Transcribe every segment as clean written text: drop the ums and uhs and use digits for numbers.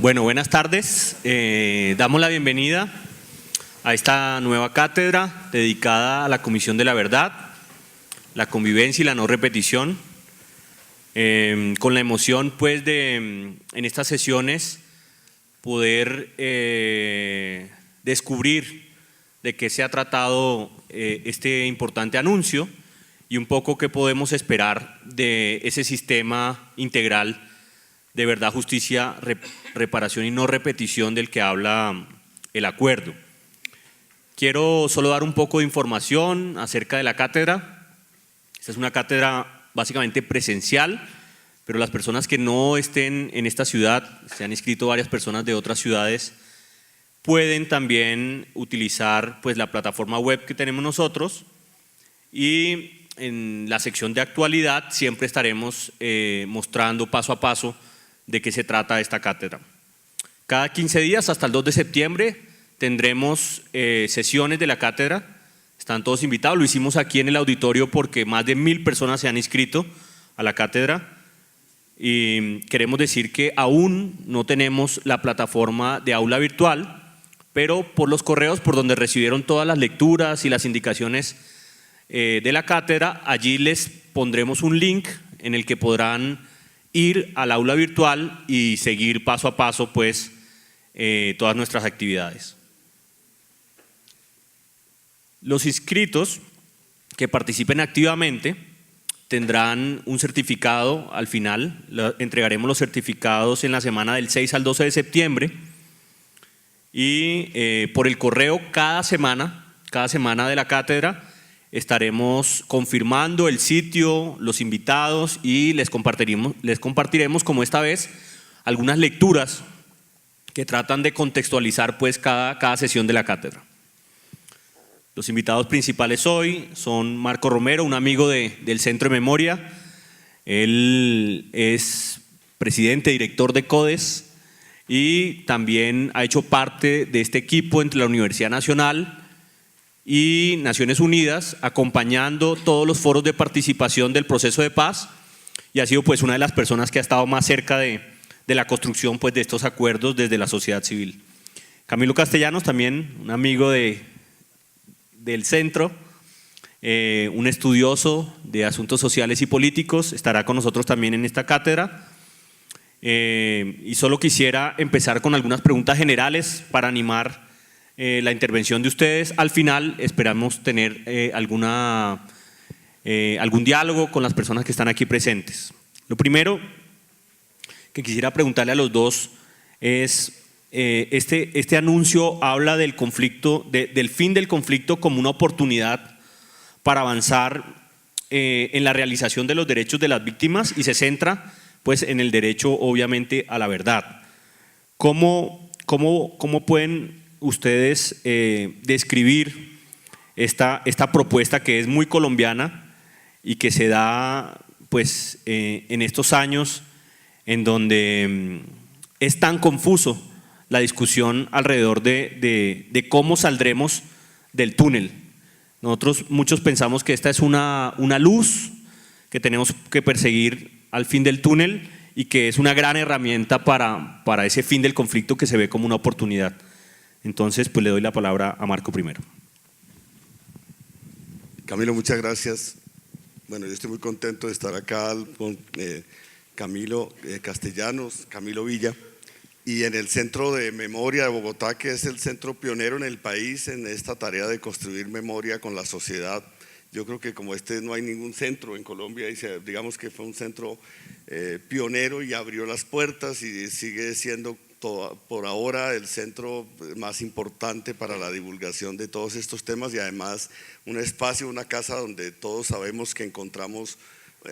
Bueno, buenas tardes. Damos la bienvenida a esta nueva cátedra dedicada a la Comisión de la Verdad, la convivencia y la no repetición. Con la emoción pues de en estas sesiones poder descubrir de qué se ha tratado este importante anuncio y un poco qué podemos esperar de ese sistema integral de verdad, justicia, reparación y no repetición del que habla el acuerdo. Quiero solo dar un poco de información acerca de la cátedra. Esta es una cátedra básicamente presencial, pero las personas que no estén en esta ciudad, se han inscrito varias personas de otras ciudades, pueden también utilizar pues la plataforma web que tenemos nosotros, y en la sección de actualidad siempre estaremos mostrando paso a paso de qué se trata esta cátedra. Cada 15 días hasta el 2 de septiembre tendremos sesiones de la cátedra. Están todos invitados. Lo hicimos aquí en el auditorio porque más de 1000 personas se han inscrito a la cátedra, y queremos decir que aún no tenemos la plataforma de aula virtual, pero por los correos por donde recibieron todas las lecturas y las indicaciones de la cátedra, allí les pondremos un link en el que podrán ir al aula virtual y seguir paso a paso pues todas nuestras actividades. Los inscritos que participen activamente tendrán un certificado al final. Entregaremos los certificados en la semana del 6 al 12 de septiembre y por el correo cada semana de la cátedra estaremos confirmando el sitio, los invitados, y les compartiremos como esta vez algunas lecturas que tratan de contextualizar pues cada sesión de la cátedra. Los invitados principales hoy son Marco Romero, un amigo del Centro de Memoria. Él es presidente, director de CODES, y también ha hecho parte de este equipo entre la Universidad Nacional y Naciones Unidas, acompañando todos los foros de participación del proceso de paz, y ha sido pues una de las personas que ha estado más cerca de la construcción pues de estos acuerdos desde la sociedad civil. Camilo Castellanos, también un amigo del centro, un estudioso de asuntos sociales y políticos, estará con nosotros también en esta cátedra. Y solo quisiera empezar con algunas preguntas generales para animar la intervención de ustedes. Al final esperamos tener algún diálogo con las personas que están aquí presentes. Lo primero que quisiera preguntarle a los dos es, este anuncio habla del conflicto, del fin del conflicto como una oportunidad para avanzar en la realización de los derechos de las víctimas, y se centra pues en el derecho obviamente a la verdad. ¿Cómo pueden ustedes describir esta propuesta que es muy colombiana y que se da pues en estos años en donde es tan confuso la discusión alrededor de cómo saldremos del túnel? Muchos pensamos que esta es una luz que tenemos que perseguir al fin del túnel y que es una gran herramienta para ese fin del conflicto que se ve como una oportunidad. Entonces, pues le doy la palabra a Marco primero. Camilo, muchas gracias. Bueno, yo estoy muy contento de estar acá con Camilo Castellanos, Camilo Villa, y en el Centro de Memoria de Bogotá, que es el centro pionero en el país en esta tarea de construir memoria con la sociedad. Yo creo que como este no hay ningún centro en Colombia, y digamos que fue un centro pionero y abrió las puertas y sigue siendo por ahora el centro más importante para la divulgación de todos estos temas, y además un espacio, una casa donde todos sabemos que encontramos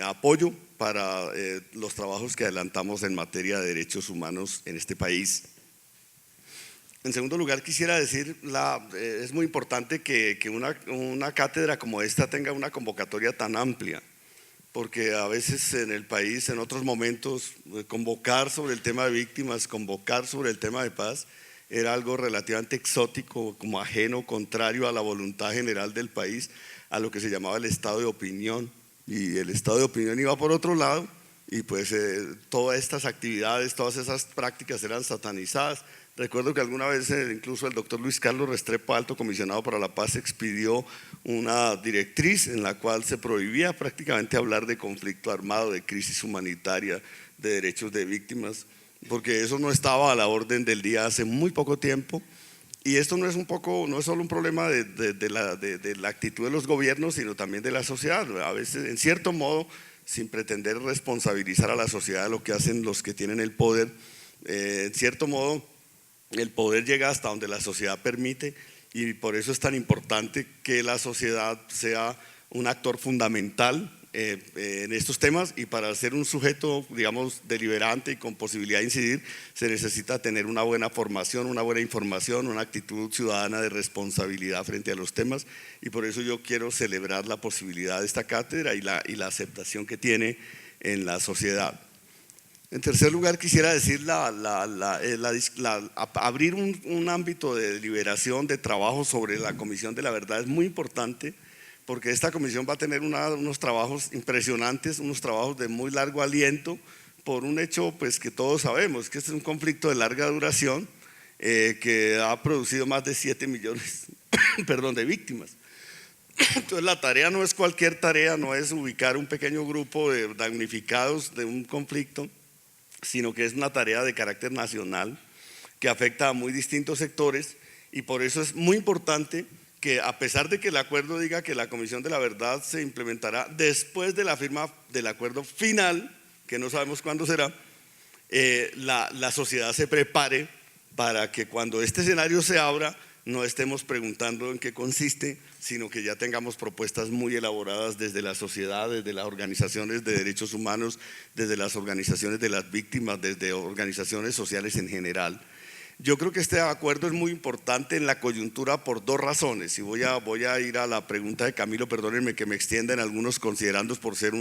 apoyo para los trabajos que adelantamos en materia de derechos humanos en este país. En segundo lugar, quisiera decir, es muy importante que una cátedra como esta tenga una convocatoria tan amplia, porque a veces en el país, en otros momentos, convocar sobre el tema de víctimas, convocar sobre el tema de paz, era algo relativamente exótico, como ajeno, contrario a la voluntad general del país, a lo que se llamaba el estado de opinión. Y el estado de opinión iba por otro lado, y pues todas estas actividades, todas esas prácticas eran satanizadas. Recuerdo que alguna vez incluso el doctor Luis Carlos Restrepo, alto comisionado para la paz, expidió una directriz en la cual se prohibía prácticamente hablar de conflicto armado, de crisis humanitaria, de derechos de víctimas, porque eso no estaba a la orden del día hace muy poco tiempo. Y esto no es solo un problema de la actitud de los gobiernos, sino también de la sociedad. A veces, en cierto modo, sin pretender responsabilizar a la sociedad de lo que hacen los que tienen el poder, en cierto modo, el poder llega hasta donde la sociedad permite, y por eso es tan importante que la sociedad sea un actor fundamental en estos temas, y para ser un sujeto, digamos, deliberante y con posibilidad de incidir, se necesita tener una buena formación, una buena información, una actitud ciudadana de responsabilidad frente a los temas, y por eso yo quiero celebrar la posibilidad de esta cátedra y la aceptación que tiene en la sociedad. En tercer lugar, quisiera decir abrir un ámbito de deliberación, de trabajo sobre la Comisión de la Verdad es muy importante, porque esta comisión va a tener unos trabajos impresionantes, unos trabajos de muy largo aliento, por un hecho pues que todos sabemos, que este es un conflicto de larga duración que ha producido más de 7 millones de víctimas. Entonces la tarea no es cualquier tarea, no es ubicar un pequeño grupo de damnificados de un conflicto, sino que es una tarea de carácter nacional que afecta a muy distintos sectores, y por eso es muy importante que, a pesar de que el acuerdo diga que la Comisión de la Verdad se implementará después de la firma del acuerdo final, que no sabemos cuándo será, la sociedad se prepare para que cuando este escenario se abra no estemos preguntando en qué consiste, sino que ya tengamos propuestas muy elaboradas desde la sociedad, desde las organizaciones de derechos humanos, desde las organizaciones de las víctimas, desde organizaciones sociales en general. Yo creo que este acuerdo es muy importante en la coyuntura por dos razones, y voy a ir a la pregunta de Camilo, perdónenme que me extienda en algunos considerandos por ser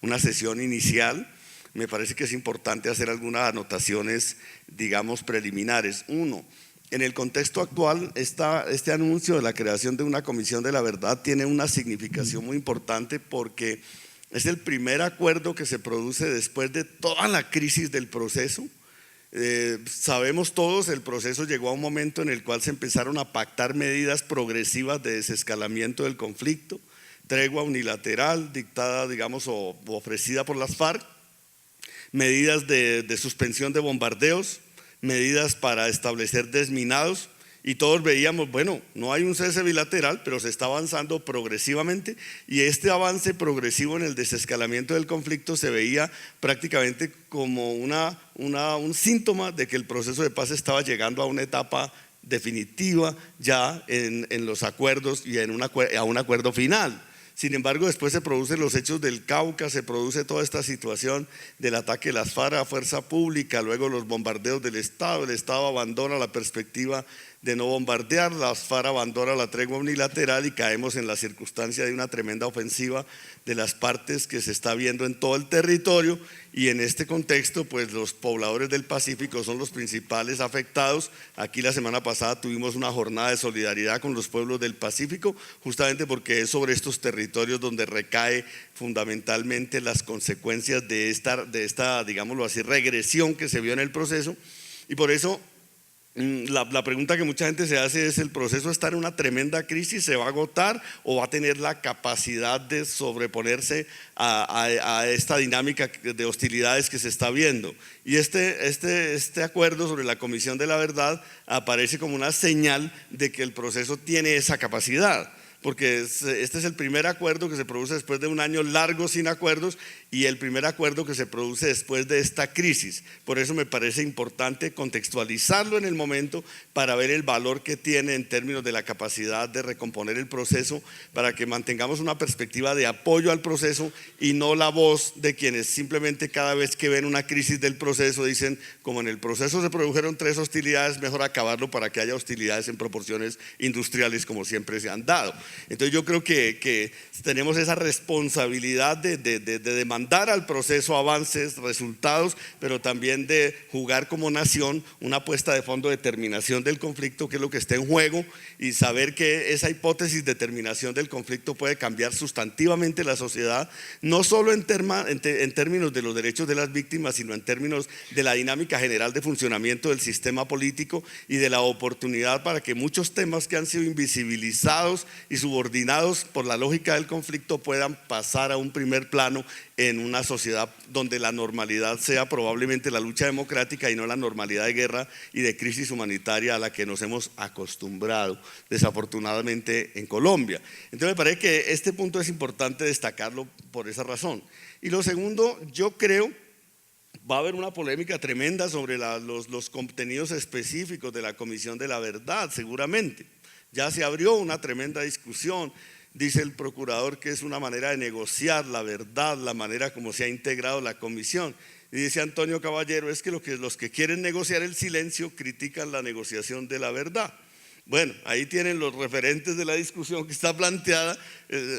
una sesión inicial. Me parece que es importante hacer algunas anotaciones, digamos, preliminares. Uno, en el contexto actual, este anuncio de la creación de una Comisión de la Verdad tiene una significación muy importante, porque es el primer acuerdo que se produce después de toda la crisis del proceso. Sabemos todos, el proceso llegó a un momento en el cual se empezaron a pactar medidas progresivas de desescalamiento del conflicto, tregua unilateral dictada, digamos, o ofrecida por las FARC, medidas de suspensión de bombardeos, medidas para establecer desminados, y todos veíamos, bueno, no hay un cese bilateral, pero se está avanzando progresivamente, y este avance progresivo en el desescalamiento del conflicto se veía prácticamente como un síntoma de que el proceso de paz estaba llegando a una etapa definitiva ya en los acuerdos y a un acuerdo final. Sin embargo, después se producen los hechos del Cauca, se produce toda esta situación del ataque de las FARC a fuerza pública, luego los bombardeos del Estado, el Estado abandona la perspectiva de no bombardear, las FARC abandona la tregua unilateral, y caemos en la circunstancia de una tremenda ofensiva de las partes que se está viendo en todo el territorio, y en este contexto pues los pobladores del Pacífico son los principales afectados. Aquí la semana pasada tuvimos una jornada de solidaridad con los pueblos del Pacífico, justamente porque es sobre estos territorios donde recae fundamentalmente las consecuencias de esta, digámoslo así, regresión que se vio en el proceso. Y por eso la pregunta que mucha gente se hace es: ¿el proceso está en una tremenda crisis? ¿Se va a agotar o va a tener la capacidad de sobreponerse a esta dinámica de hostilidades que se está viendo? Y este acuerdo sobre la Comisión de la Verdad aparece como una señal de que el proceso tiene esa capacidad, porque este es el primer acuerdo que se produce después de un año largo sin acuerdos, y el primer acuerdo que se produce después de esta crisis. Por eso me parece importante contextualizarlo en el momento para ver el valor que tiene en términos de la capacidad de recomponer el proceso, para que mantengamos una perspectiva de apoyo al proceso y no la voz de quienes simplemente cada vez que ven una crisis del proceso dicen: como en el proceso se produjeron 3 hostilidades, mejor acabarlo para que haya hostilidades en proporciones industriales como siempre se han dado. Entonces yo creo que tenemos esa responsabilidad de demandar al proceso avances, resultados, pero también de jugar como nación una puesta de fondo de terminación del conflicto, que es lo que está en juego, y saber que esa hipótesis de terminación del conflicto puede cambiar sustantivamente la sociedad, no solo en términos de los derechos de las víctimas, sino en términos de la dinámica general de funcionamiento del sistema político y de la oportunidad para que muchos temas que han sido invisibilizados y subordinados por la lógica del conflicto puedan pasar a un primer plano en una sociedad donde la normalidad sea probablemente la lucha democrática y no la normalidad de guerra y de crisis humanitaria a la que nos hemos acostumbrado desafortunadamente en Colombia. Entonces me parece que este punto es importante destacarlo por esa razón. Y lo segundo, yo creo va a haber una polémica tremenda sobre los contenidos específicos de la Comisión de la Verdad, seguramente. Ya se abrió una tremenda discusión. Dice el procurador que es una manera de negociar la verdad, la manera como se ha integrado la comisión. Y dice Antonio Caballero, es que los que quieren negociar el silencio critican la negociación de la verdad. Bueno, ahí tienen los referentes de la discusión que está planteada.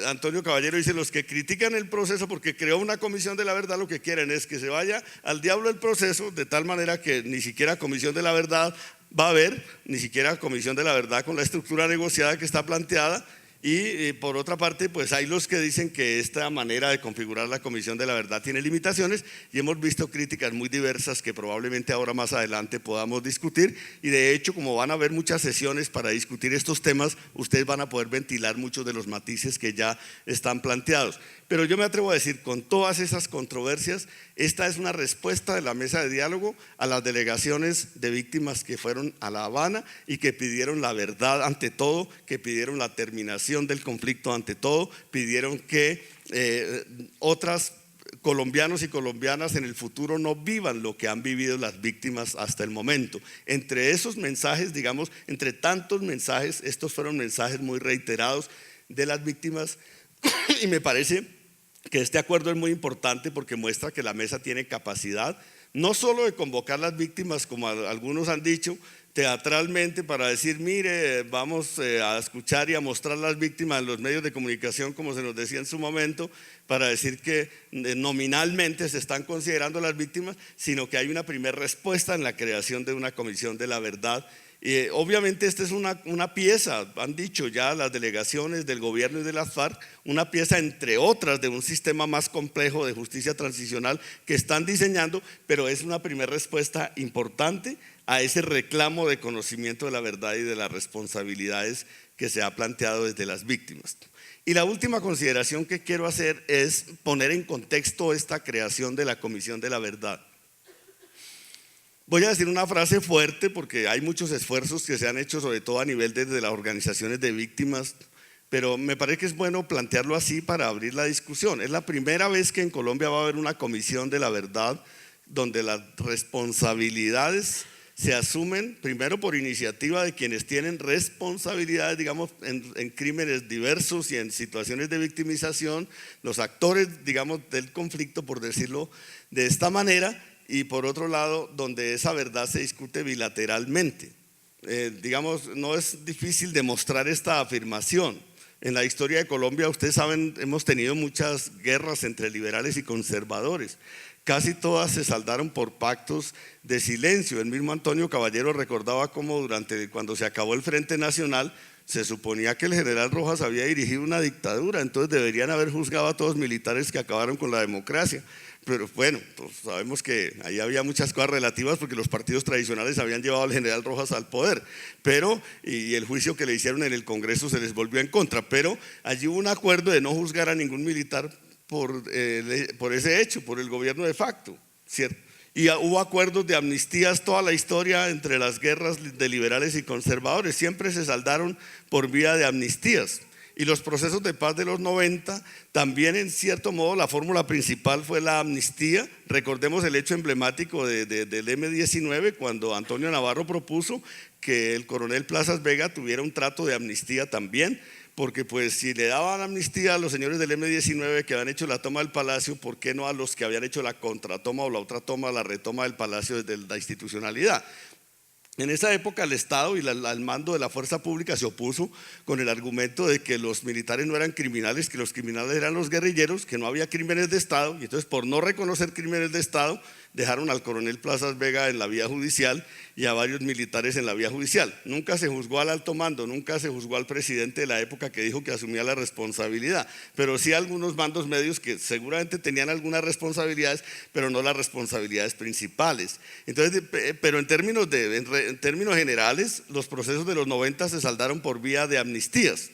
Antonio Caballero dice, los que critican el proceso porque creó una comisión de la verdad, lo que quieren es que se vaya al diablo el proceso, de tal manera que ni siquiera comisión de la verdad va a haber, ni siquiera comisión de la verdad con la estructura negociada que está planteada. Y por otra parte, pues hay los que dicen que esta manera de configurar la Comisión de la Verdad tiene limitaciones, y hemos visto críticas muy diversas que probablemente ahora más adelante podamos discutir, y de hecho, como van a haber muchas sesiones para discutir estos temas, ustedes van a poder ventilar muchos de los matices que ya están planteados. Pero yo me atrevo a decir, con todas esas controversias, esta es una respuesta de la mesa de diálogo a las delegaciones de víctimas que fueron a La Habana y que pidieron la verdad ante todo, que pidieron la terminación del conflicto ante todo, pidieron que otras colombianos y colombianas en el futuro no vivan lo que han vivido las víctimas hasta el momento. Entre esos mensajes, digamos, entre tantos mensajes, estos fueron mensajes muy reiterados de las víctimas y me parece que este acuerdo es muy importante porque muestra que la mesa tiene capacidad no solo de convocar a las víctimas, como algunos han dicho, teatralmente para decir, mire, vamos a escuchar y a mostrar a las víctimas en los medios de comunicación, como se nos decía en su momento, para decir que nominalmente se están considerando las víctimas, sino que hay una primera respuesta en la creación de una comisión de la verdad. Obviamente esta es una pieza, han dicho ya las delegaciones del gobierno y de las FARC, una pieza entre otras de un sistema más complejo de justicia transicional que están diseñando, pero es una primera respuesta importante a ese reclamo de conocimiento de la verdad y de las responsabilidades que se ha planteado desde las víctimas. Y la última consideración que quiero hacer es poner en contexto esta creación de la Comisión de la Verdad. Voy a decir una frase fuerte porque hay muchos esfuerzos que se han hecho, sobre todo a nivel desde las organizaciones de víctimas, pero me parece que es bueno plantearlo así para abrir la discusión. Es la primera vez que en Colombia va a haber una Comisión de la Verdad donde las responsabilidades se asumen primero por iniciativa de quienes tienen responsabilidades, digamos, en crímenes diversos y en situaciones de victimización, los actores, digamos, del conflicto, por decirlo de esta manera, y por otro lado, donde esa verdad se discute bilateralmente. Digamos, no es difícil demostrar esta afirmación. En la historia de Colombia, ustedes saben, hemos tenido muchas guerras entre liberales y conservadores. Casi todas se saldaron por pactos de silencio. El mismo Antonio Caballero recordaba cómo cuando se acabó el Frente Nacional, se suponía que el general Rojas había dirigido una dictadura, entonces deberían haber juzgado a todos los militares que acabaron con la democracia. Pero bueno, pues sabemos que ahí había muchas cosas relativas porque los partidos tradicionales habían llevado al general Rojas al poder, y el juicio que le hicieron en el Congreso se les volvió en contra, pero allí hubo un acuerdo de no juzgar a ningún militar por ese hecho, por el gobierno de facto, ¿cierto? Y hubo acuerdos de amnistías toda la historia entre las guerras de liberales y conservadores, siempre se saldaron por vía de amnistías. Y los procesos de paz de los 90, también en cierto modo la fórmula principal fue la amnistía. Recordemos el hecho emblemático del M-19, cuando Antonio Navarro propuso que el coronel Plazas Vega tuviera un trato de amnistía también, porque pues si le daban amnistía a los señores del M-19 que habían hecho la toma del palacio, ¿por qué no a los que habían hecho la contratoma o la otra toma, la retoma del palacio desde la institucionalidad? En esa época el Estado y el mando de la fuerza pública se opuso con el argumento de que los militares no eran criminales, que los criminales eran los guerrilleros, que no había crímenes de Estado, y entonces por no reconocer crímenes de Estado dejaron al coronel Plazas Vega en la vía judicial y a varios militares en la vía judicial. Nunca se juzgó al alto mando, nunca se juzgó al presidente de la época que dijo que asumía la responsabilidad, pero sí a algunos mandos medios que seguramente tenían algunas responsabilidades, pero no las responsabilidades principales. Entonces, pero en términos generales, los procesos de los 90 se saldaron por vía de amnistías.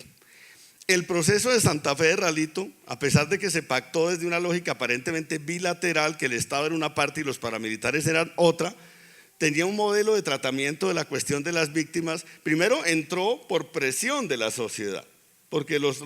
El proceso de Santa Fe de Ralito, a pesar de que se pactó desde una lógica aparentemente bilateral, que el Estado era una parte y los paramilitares eran otra, tenía un modelo de tratamiento de la cuestión de las víctimas. Primero entró por presión de la sociedad, porque los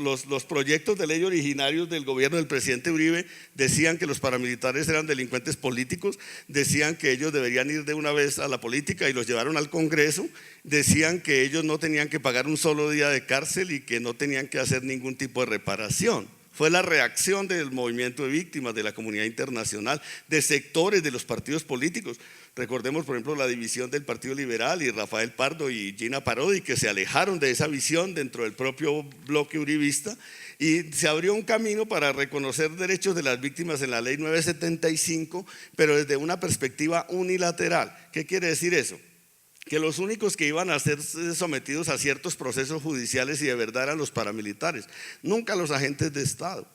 proyectos de ley originarios del gobierno del presidente Uribe decían que los paramilitares eran delincuentes políticos, decían que ellos deberían ir de una vez a la política y los llevaron al Congreso, decían que ellos no tenían que pagar un solo día de cárcel y que no tenían que hacer ningún tipo de reparación. Fue la reacción del movimiento de víctimas, de la comunidad internacional, de sectores de los partidos políticos. Recordemos, por ejemplo, la división del Partido Liberal y Rafael Pardo y Gina Parodi, que se alejaron de esa visión dentro del propio bloque uribista, y se abrió un camino para reconocer derechos de las víctimas en la ley 975, pero desde una perspectiva unilateral. ¿Qué quiere decir eso? Que los únicos que iban a ser sometidos a ciertos procesos judiciales y de verdad eran los paramilitares, nunca los agentes de Estado.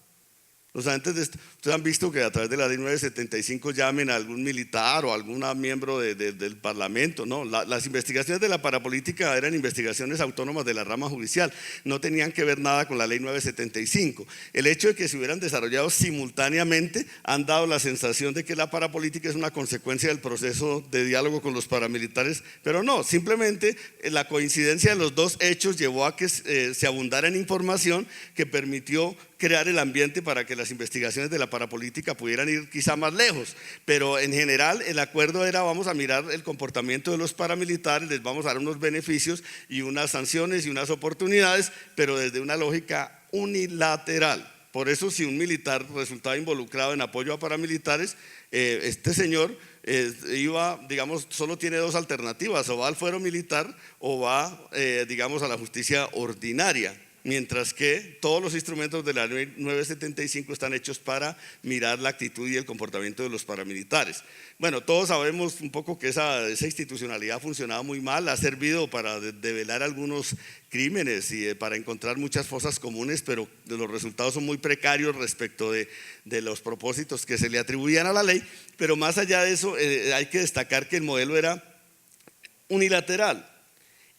Ustedes han visto que a través de la ley 975 llamen a algún militar o a algún miembro del parlamento, ¿no? Las investigaciones de la parapolítica eran investigaciones autónomas de la rama judicial, no tenían que ver nada con la ley 975. El hecho de que se hubieran desarrollado simultáneamente han dado la sensación de que la parapolítica es una consecuencia del proceso de diálogo con los paramilitares, pero no, simplemente la coincidencia de los dos hechos llevó a que se abundara en información que permitió crear el ambiente para que las investigaciones de la parapolítica pudieran ir quizá más lejos, pero en general el acuerdo era: vamos a mirar el comportamiento de los paramilitares, les vamos a dar unos beneficios y unas sanciones y unas oportunidades, pero desde una lógica unilateral. Por eso, si un militar resultaba involucrado en apoyo a paramilitares, este señor iba, digamos, solo tiene dos alternativas: o va al fuero militar o va, digamos, a la justicia ordinaria. Mientras que todos los instrumentos de la ley 975 están hechos para mirar la actitud y el comportamiento de los paramilitares. Bueno, todos sabemos un poco que esa institucionalidad ha funcionado muy mal, ha servido para develar algunos crímenes y para encontrar muchas fosas comunes, pero los resultados son muy precarios respecto de los propósitos que se le atribuían a la ley. Pero más allá de eso, hay que destacar que el modelo era unilateral.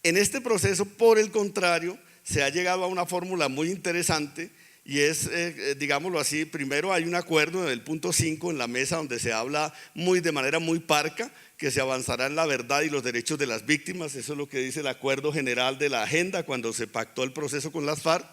En este proceso, por el contrario, se ha llegado a una fórmula muy interesante y es, digámoslo así, primero hay un acuerdo en el punto 5 en la mesa donde se habla de manera muy parca que se avanzará en la verdad y los derechos de las víctimas. Eso es lo que dice el acuerdo general de la agenda cuando se pactó el proceso con las FARC.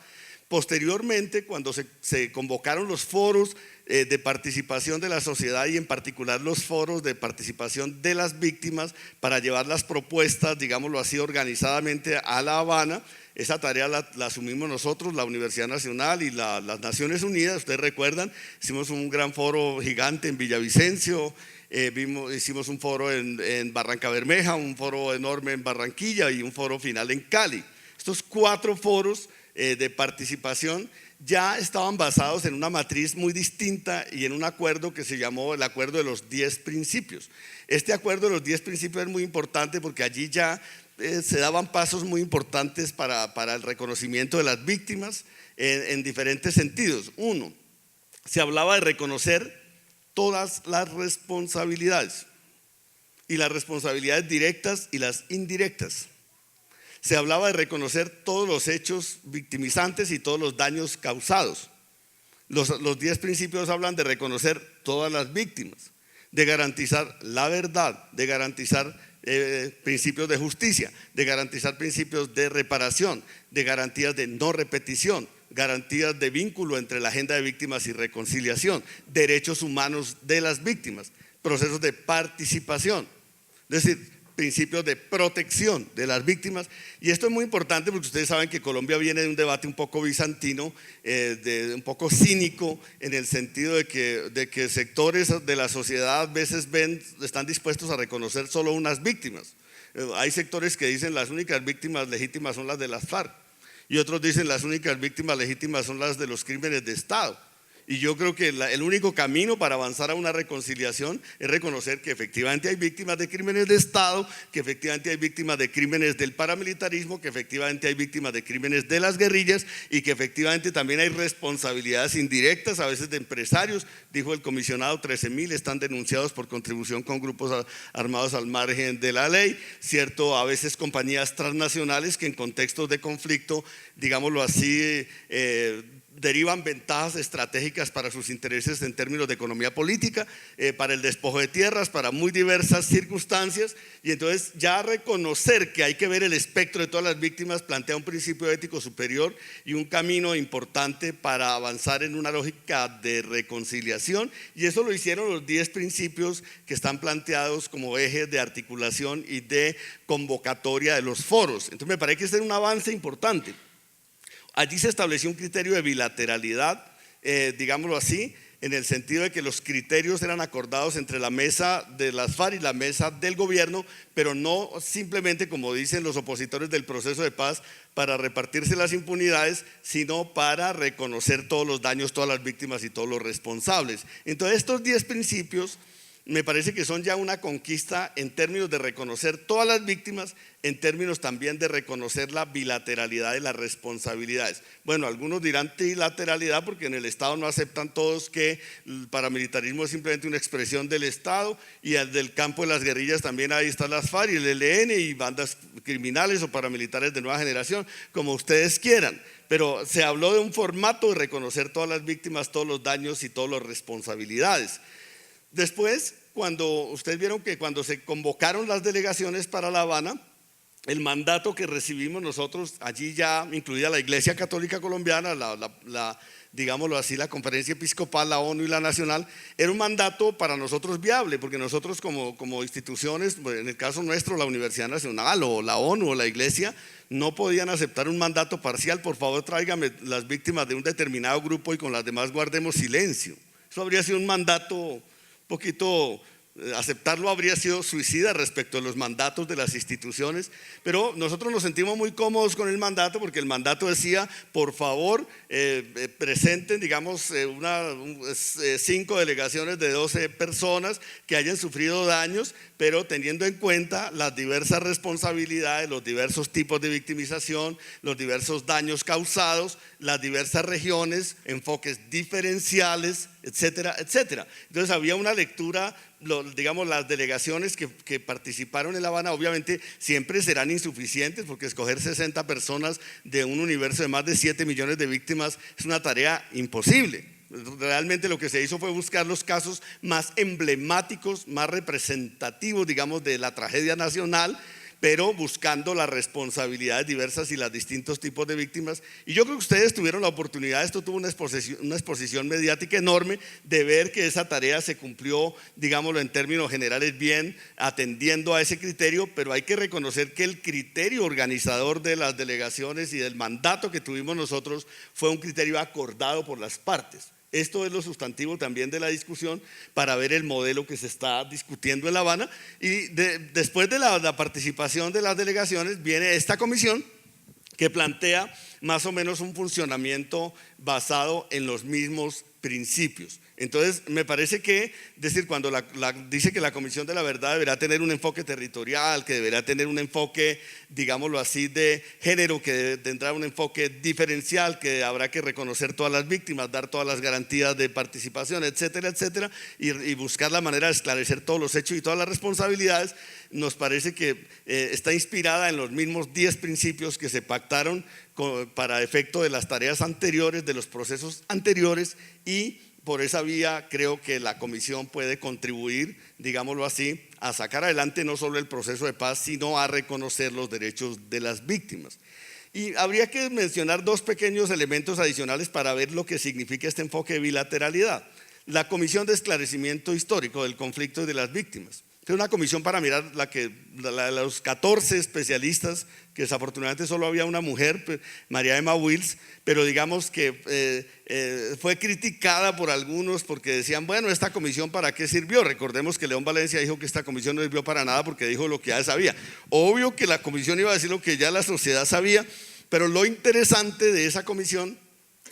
Posteriormente, cuando se convocaron los foros de participación de la sociedad y en particular los foros de participación de las víctimas para llevar las propuestas, digámoslo así, organizadamente a La Habana, esa tarea la asumimos nosotros, la Universidad Nacional y las Naciones Unidas. Ustedes recuerdan, hicimos un gran foro gigante en Villavicencio, hicimos un foro en Barranca Bermeja, un foro enorme en Barranquilla y un foro final en Cali. Estos 4 foros de participación ya estaban basados en una matriz muy distinta y en un acuerdo que se llamó el Acuerdo de los 10 Principios. Este Acuerdo de los 10 Principios es muy importante porque allí ya se daban pasos muy importantes para el reconocimiento de las víctimas en diferentes sentidos. Uno, se hablaba de reconocer todas las responsabilidades, y las responsabilidades directas y las indirectas. Se hablaba de reconocer todos los hechos victimizantes y todos los daños causados. Los 10 principios hablan de reconocer todas las víctimas, de garantizar la verdad, de garantizar principios de justicia, de garantizar principios de reparación, de garantías de no repetición, garantías de vínculo entre la agenda de víctimas y reconciliación, derechos humanos de las víctimas, procesos de participación. Es decir, principios de protección de las víctimas. Y esto es muy importante porque ustedes saben que Colombia viene de un debate un poco bizantino, un poco cínico, en el sentido de que sectores de la sociedad a veces están dispuestos a reconocer solo unas víctimas. Hay sectores que dicen las únicas víctimas legítimas son las de las FARC, y otros dicen las únicas víctimas legítimas son las de los crímenes de Estado. Y yo creo que el único camino para avanzar a una reconciliación es reconocer que efectivamente hay víctimas de crímenes de Estado, que efectivamente hay víctimas de crímenes del paramilitarismo, que efectivamente hay víctimas de crímenes de las guerrillas y que efectivamente también hay responsabilidades indirectas, a veces de empresarios. Dijo el comisionado, 13.000 están denunciados por contribución con grupos armados al margen de la ley, ¿cierto? A veces compañías transnacionales que en contextos de conflicto, digámoslo así, derivan ventajas estratégicas para sus intereses en términos de economía política, para el despojo de tierras, para muy diversas circunstancias. Y entonces ya reconocer que hay que ver el espectro de todas las víctimas plantea un principio ético superior y un camino importante para avanzar en una lógica de reconciliación, y eso lo hicieron los 10 principios que están planteados como ejes de articulación y de convocatoria de los foros. Entonces me parece que este es un avance importante. Allí se estableció un criterio de bilateralidad, digámoslo así, en el sentido de que los criterios eran acordados entre la mesa de las FARC y la mesa del gobierno, pero no simplemente, como dicen los opositores del proceso de paz, para repartirse las impunidades, sino para reconocer todos los daños, todas las víctimas y todos los responsables. Entonces estos 10 principios me parece que son ya una conquista en términos de reconocer todas las víctimas, en términos también de reconocer la bilateralidad de las responsabilidades. Bueno, algunos dirán trilateralidad porque en el Estado no aceptan todos que el paramilitarismo es simplemente una expresión del Estado, y del campo de las guerrillas también ahí están las FARC y el ELN y bandas criminales o paramilitares de nueva generación, como ustedes quieran. Pero se habló de un formato de reconocer todas las víctimas, todos los daños y todas las responsabilidades. Después, cuando ustedes vieron que cuando se convocaron las delegaciones para La Habana, el mandato que recibimos nosotros, allí ya incluida la Iglesia Católica Colombiana, digámoslo así, la Conferencia Episcopal, la ONU y la Nacional, era un mandato para nosotros viable, porque nosotros como instituciones, en el caso nuestro, la Universidad Nacional o la ONU o la Iglesia, no podían aceptar un mandato parcial. Por favor, tráigame las víctimas de un determinado grupo y con las demás guardemos silencio. Eso habría sido un mandato poquito, aceptarlo habría sido suicida respecto a los mandatos de las instituciones, pero nosotros nos sentimos muy cómodos con el mandato porque el mandato decía, por favor, presenten, digamos, 5 delegaciones de 12 personas que hayan sufrido daños, pero teniendo en cuenta las diversas responsabilidades, los diversos tipos de victimización, los diversos daños causados, las diversas regiones, enfoques diferenciales, etcétera, etcétera. Entonces había una lectura, digamos, las delegaciones que participaron en La Habana obviamente siempre serán insuficientes, porque escoger 60 personas de un universo de más de 7 millones de víctimas es una tarea imposible. Realmente lo que se hizo fue buscar los casos más emblemáticos, más representativos, digamos, de la tragedia nacional, pero buscando las responsabilidades diversas y los distintos tipos de víctimas. Y yo creo que ustedes tuvieron la oportunidad, esto tuvo una exposición mediática enorme, de ver que esa tarea se cumplió, digámoslo en términos generales, bien, atendiendo a ese criterio, pero hay que reconocer que el criterio organizador de las delegaciones y del mandato que tuvimos nosotros fue un criterio acordado por las partes. Esto es lo sustantivo también de la discusión para ver el modelo que se está discutiendo en La Habana. Y después de la participación de las delegaciones viene esta comisión que plantea más o menos un funcionamiento basado en los mismos principios. Entonces me parece que, decir, cuando dice que la Comisión de la Verdad deberá tener un enfoque territorial, que deberá tener un enfoque, digámoslo así, de género, que tendrá un enfoque diferencial, que habrá que reconocer todas las víctimas, dar todas las garantías de participación, etcétera, etcétera, y buscar la manera de esclarecer todos los hechos y todas las responsabilidades, nos parece que está inspirada en los mismos 10 principios que se pactaron para efecto de las tareas anteriores, de los procesos anteriores, y por esa vía creo que la comisión puede contribuir, digámoslo así, a sacar adelante no solo el proceso de paz, sino a reconocer los derechos de las víctimas. Y habría que mencionar 2 pequeños elementos adicionales para ver lo que significa este enfoque de bilateralidad. La Comisión de Esclarecimiento Histórico del Conflicto y de las Víctimas. Entonces, una comisión para mirar los 14 especialistas, que desafortunadamente solo había una mujer, María Emma Wills, pero digamos que fue criticada por algunos porque decían, bueno, ¿esta comisión para qué sirvió? Recordemos que León Valencia dijo que esta comisión no sirvió para nada porque dijo lo que ya sabía. Obvio que la comisión iba a decir lo que ya la sociedad sabía, pero lo interesante de esa comisión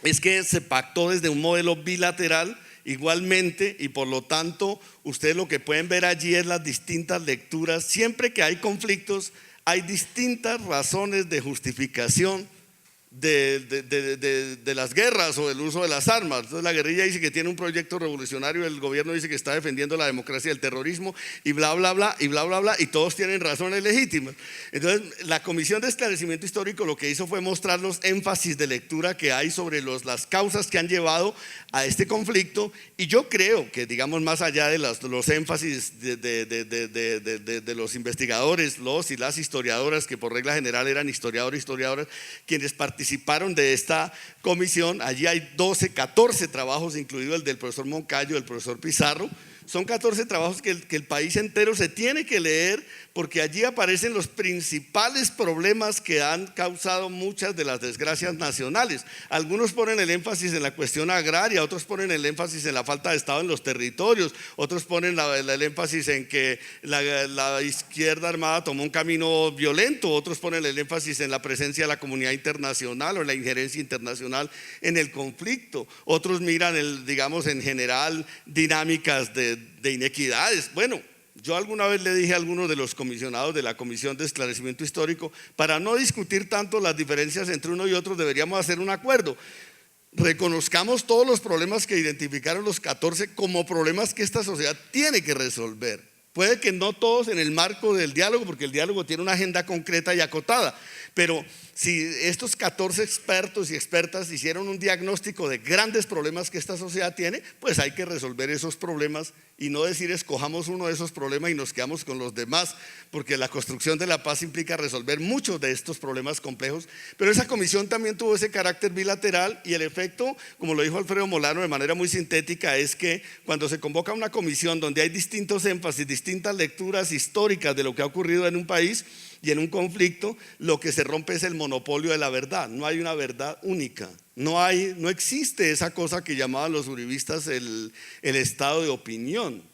es que se pactó desde un modelo bilateral igualmente, y por lo tanto ustedes lo que pueden ver allí es las distintas lecturas. Siempre que hay conflictos hay distintas razones de justificación de las guerras o del uso de las armas. Entonces la guerrilla dice que tiene un proyecto revolucionario, el gobierno dice que está defendiendo la democracia y el terrorismo, y bla bla bla y bla bla bla, y todos tienen razones legítimas. Entonces la Comisión de Esclarecimiento Histórico lo que hizo fue mostrar los énfasis de lectura que hay sobre las causas que han llevado a este conflicto, y yo creo que, digamos, más allá de los énfasis de los investigadores, los y las historiadoras, que por regla general eran historiadoras quienes participaron de esta comisión, allí hay 14 trabajos, incluido el del profesor Moncayo, del profesor Pizarro. Son 14 trabajos que el país entero se tiene que leer, porque allí aparecen los principales problemas que han causado muchas de las desgracias nacionales. Algunos ponen el énfasis en la cuestión agraria, otros ponen el énfasis en la falta de Estado en los territorios, otros ponen el énfasis en que la izquierda armada tomó un camino violento, otros ponen el énfasis en la presencia de la comunidad internacional o en la injerencia internacional en el conflicto, otros miran, digamos, en general dinámicas de inequidades. Bueno, yo alguna vez le dije a algunos de los comisionados de la Comisión de Esclarecimiento Histórico, para no discutir tanto las diferencias entre uno y otro, deberíamos hacer un acuerdo. Reconozcamos todos los problemas que identificaron los 14 como problemas que esta sociedad tiene que resolver. Puede que no todos en el marco del diálogo, porque el diálogo tiene una agenda concreta y acotada, pero si estos 14 expertos y expertas hicieron un diagnóstico de grandes problemas que esta sociedad tiene, pues hay que resolver esos problemas y no decir escojamos uno de esos problemas y nos quedamos con los demás, porque la construcción de la paz implica resolver muchos de estos problemas complejos. Pero esa comisión también tuvo ese carácter bilateral, y el efecto, como lo dijo Alfredo Molano de manera muy sintética, es que cuando se convoca una comisión donde hay distintos énfasis, distintas lecturas históricas de lo que ha ocurrido en un país y en un conflicto, lo que se rompe es el monopolio de la verdad. No hay una verdad única, no existe esa cosa que llamaban los uribistas el estado de opinión.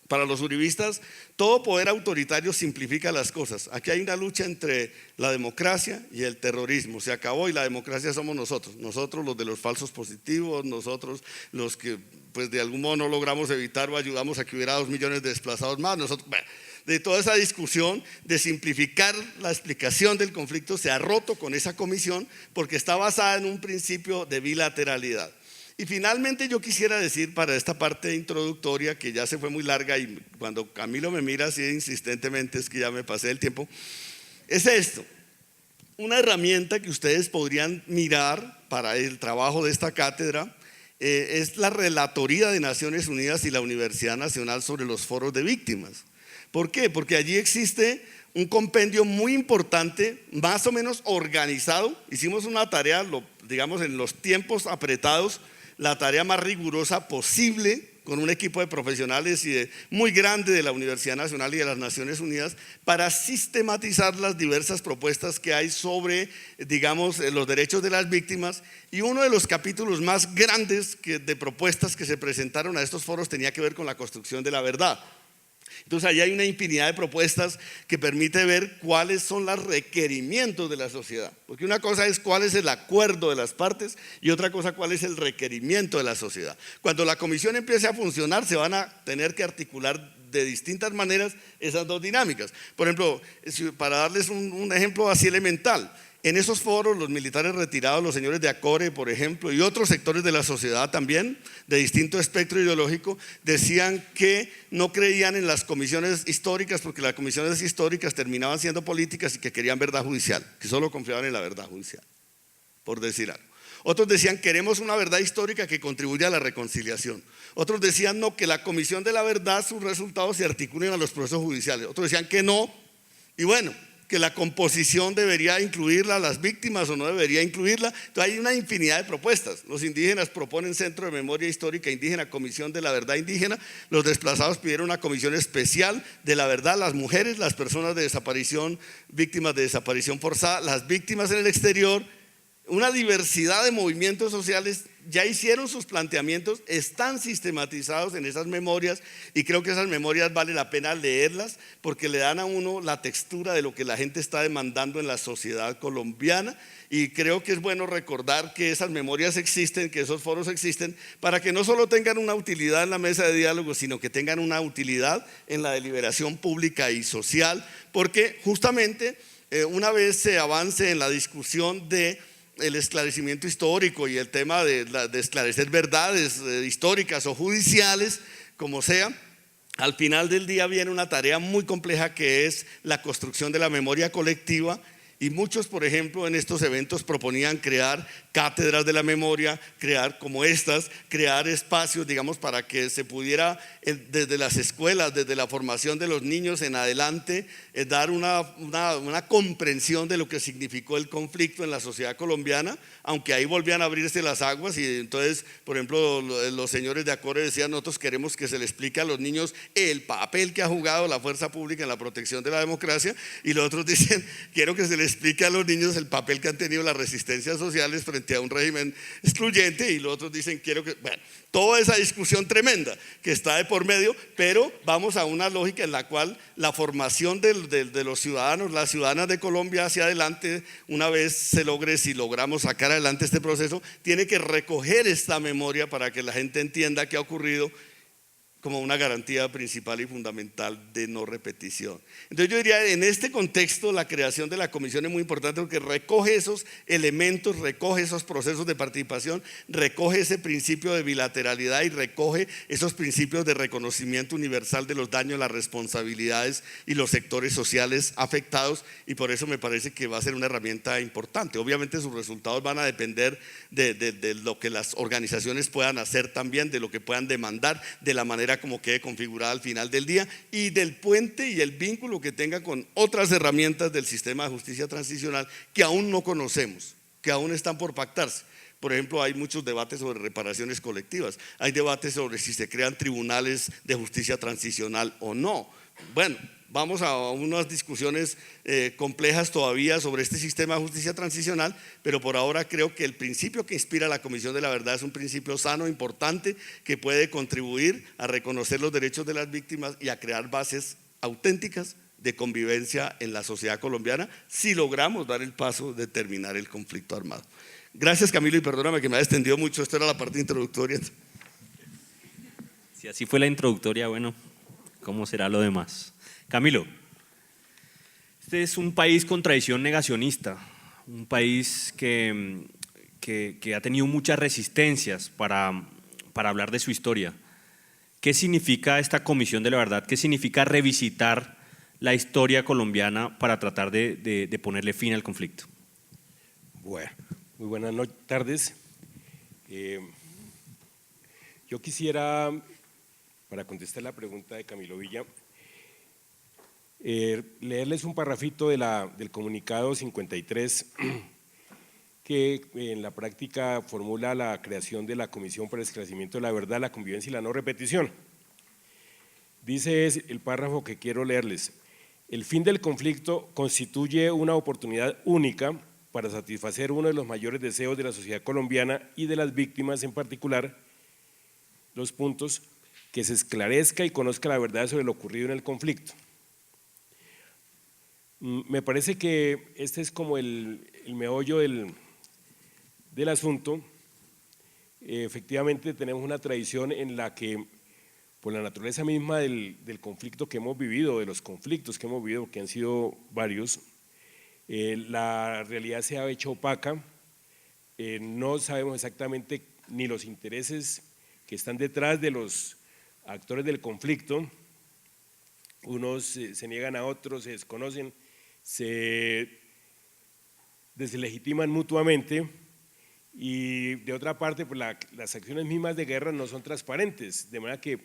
Para los uribistas, todo poder autoritario simplifica las cosas. Aquí hay una lucha entre la democracia y el terrorismo. Se acabó, y la democracia somos nosotros los de los falsos positivos, nosotros los que pues de algún modo no logramos evitar o ayudamos a que hubiera 2 millones de desplazados más. De toda esa discusión de simplificar la explicación del conflicto se ha roto con esa comisión, porque está basada en un principio de bilateralidad. Y finalmente yo quisiera decir, para esta parte introductoria, que ya se fue muy larga y cuando Camilo me mira así insistentemente es que ya me pasé el tiempo, es esto: una herramienta que ustedes podrían mirar para el trabajo de esta cátedra, es la Relatoría de Naciones Unidas y la Universidad Nacional sobre los foros de víctimas. ¿Por qué? Porque allí existe un compendio muy importante, más o menos organizado. Hicimos una tarea, digamos, en los tiempos apretados, la tarea más rigurosa posible, con un equipo de profesionales muy grande de la Universidad Nacional y de las Naciones Unidas, para sistematizar las diversas propuestas que hay sobre, digamos, los derechos de las víctimas. Y uno de los capítulos más grandes de propuestas que se presentaron a estos foros tenía que ver con la construcción de la verdad. Entonces ahí hay una infinidad de propuestas que permite ver cuáles son los requerimientos de la sociedad, porque una cosa es cuál es el acuerdo de las partes y otra cosa cuál es el requerimiento de la sociedad. Cuando la comisión empiece a funcionar, se van a tener que articular de distintas maneras esas dos dinámicas. Por ejemplo, para darles un ejemplo así elemental, en esos foros los militares retirados, los señores de Acore, por ejemplo, y otros sectores de la sociedad también, de distinto espectro ideológico, decían que no creían en las comisiones históricas, porque las comisiones históricas terminaban siendo políticas, y que querían verdad judicial, que solo confiaban en la verdad judicial, por decir algo. Otros decían: queremos una verdad histórica que contribuya a la reconciliación. Otros decían: no, que la comisión de la verdad, sus resultados se articulen a los procesos judiciales. Otros decían que no. Y bueno, que la composición debería incluirla, las víctimas o no debería incluirla. Entonces hay una infinidad de propuestas. Los indígenas proponen Centro de Memoria Histórica Indígena, Comisión de la Verdad Indígena. Los desplazados pidieron una comisión especial de la verdad, las mujeres, las personas de desaparición, víctimas de desaparición forzada, las víctimas en el exterior. Una diversidad de movimientos sociales ya hicieron sus planteamientos, están sistematizados en esas memorias, y creo que esas memorias vale la pena leerlas porque le dan a uno la textura de lo que la gente está demandando en la sociedad colombiana. Y creo que es bueno recordar que esas memorias existen, que esos foros existen, para que no solo tengan una utilidad en la mesa de diálogo, sino que tengan una utilidad en la deliberación pública y social, porque justamente una vez se avance en la discusión de el esclarecimiento histórico y el tema de esclarecer verdades históricas o judiciales, como sea, al final del día viene una tarea muy compleja, que es la construcción de la memoria colectiva. Y muchos, por ejemplo, en estos eventos proponían crear cátedras de la memoria, crear como estas, crear espacios, digamos, para que se pudiera desde las escuelas, desde la formación de los niños en adelante, dar una comprensión de lo que significó el conflicto en la sociedad colombiana, aunque ahí volvían a abrirse las aguas. Y entonces, por ejemplo, los señores de Acore decían: nosotros queremos que se le explique a los niños el papel que ha jugado la fuerza pública en la protección de la democracia, y los otros dicen: quiero que se le explique a los niños el papel que han tenido las resistencias sociales frente a un régimen excluyente, y los otros dicen: quiero que… Bueno, toda esa discusión tremenda que está de por medio, pero vamos a una lógica en la cual la formación de los ciudadanos, las ciudadanas de Colombia hacia adelante, una vez se logre, si logramos sacar adelante este proceso, tiene que recoger esta memoria para que la gente entienda qué ha ocurrido, como una garantía principal y fundamental de no repetición. Entonces yo diría, en este contexto, la creación de la comisión es muy importante, porque recoge esos elementos, recoge esos procesos de participación, recoge ese principio de bilateralidad y recoge esos principios de reconocimiento universal de los daños, las responsabilidades y los sectores sociales afectados, y por eso me parece que va a ser una herramienta importante. Obviamente sus resultados van a depender de lo que las organizaciones puedan hacer también, de lo que puedan demandar, de la manera como quede configurada al final del día, y del puente y el vínculo que tenga con otras herramientas del sistema de justicia transicional que aún no conocemos, que aún están por pactarse. Por ejemplo, hay muchos debates sobre reparaciones colectivas, hay debates sobre si se crean tribunales de justicia transicional o no. Bueno, vamos a unas discusiones complejas todavía sobre este sistema de justicia transicional, pero por ahora creo que el principio que inspira la Comisión de la Verdad es un principio sano, importante, que puede contribuir a reconocer los derechos de las víctimas y a crear bases auténticas de convivencia en la sociedad colombiana, si logramos dar el paso de terminar el conflicto armado. Gracias, Camilo, y perdóname que me haya extendido mucho. Esto era la parte introductoria. Si así fue la introductoria, bueno, ¿cómo será lo demás? Camilo, este es un país con tradición negacionista, un país que ha tenido muchas resistencias para hablar de su historia. ¿Qué significa esta Comisión de la Verdad? ¿Qué significa revisitar la historia colombiana para tratar de ponerle fin al conflicto? Bueno, muy buenas tardes. Yo quisiera, para contestar la pregunta de Camilo Villa, leerles un parrafito del comunicado 53 que en la práctica formula la creación de la Comisión para el Esclarecimiento de la Verdad, la Convivencia y la No Repetición. Dice el párrafo que quiero leerles: el fin del conflicto constituye una oportunidad única para satisfacer uno de los mayores deseos de la sociedad colombiana y de las víctimas en particular. Los puntos: que se esclarezca y conozca la verdad sobre lo ocurrido en el conflicto. Me parece que este es como el meollo del asunto. Efectivamente tenemos una tradición en la que, por la naturaleza misma del conflicto que hemos vivido, de los conflictos que hemos vivido, que han sido varios, la realidad se ha hecho opaca. No sabemos exactamente ni los intereses que están detrás de los actores del conflicto. Unos se niegan a otros, se desconocen, se deslegitiman mutuamente, y de otra parte pues las acciones mismas de guerra no son transparentes, de manera que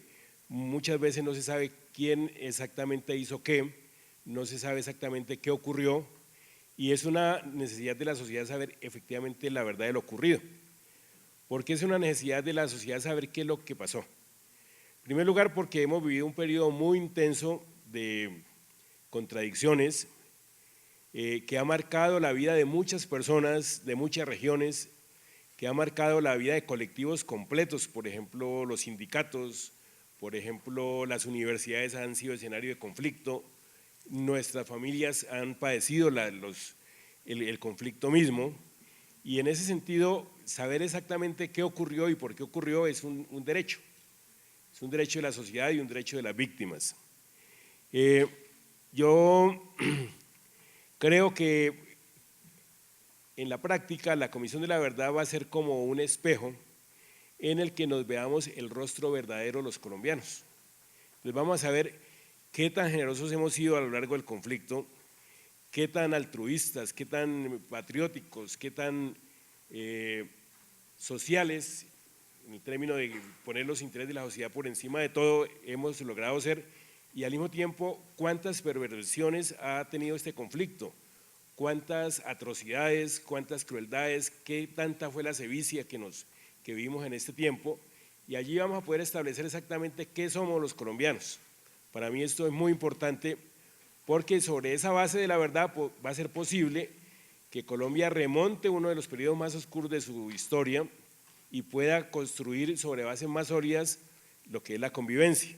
muchas veces no se sabe quién exactamente hizo qué, no se sabe exactamente qué ocurrió y es una necesidad de la sociedad saber efectivamente la verdad de lo ocurrido. ¿Por qué es una necesidad de la sociedad saber qué es lo que pasó? En primer lugar, porque hemos vivido un periodo muy intenso de contradicciones que ha marcado la vida de muchas personas, de muchas regiones, que ha marcado la vida de colectivos completos, por ejemplo, los sindicatos, por ejemplo, las universidades han sido escenario de conflicto, nuestras familias han padecido el conflicto mismo, y en ese sentido, saber exactamente qué ocurrió y por qué ocurrió es un derecho de la sociedad y un derecho de las víctimas. Yo creo que en la práctica la Comisión de la Verdad va a ser como un espejo en el que nos veamos el rostro verdadero los colombianos. Entonces vamos a ver qué tan generosos hemos sido a lo largo del conflicto, qué tan altruistas, qué tan patrióticos, qué tan sociales, en el término de poner los intereses de la sociedad por encima de todo, hemos logrado ser, y al mismo tiempo cuántas perversiones ha tenido este conflicto, cuántas atrocidades, cuántas crueldades, qué tanta fue la sevicia que vivimos en este tiempo, y allí vamos a poder establecer exactamente qué somos los colombianos. Para mí esto es muy importante porque sobre esa base de la verdad va a ser posible que Colombia remonte uno de los periodos más oscuros de su historia y pueda construir sobre bases más sólidas lo que es la convivencia.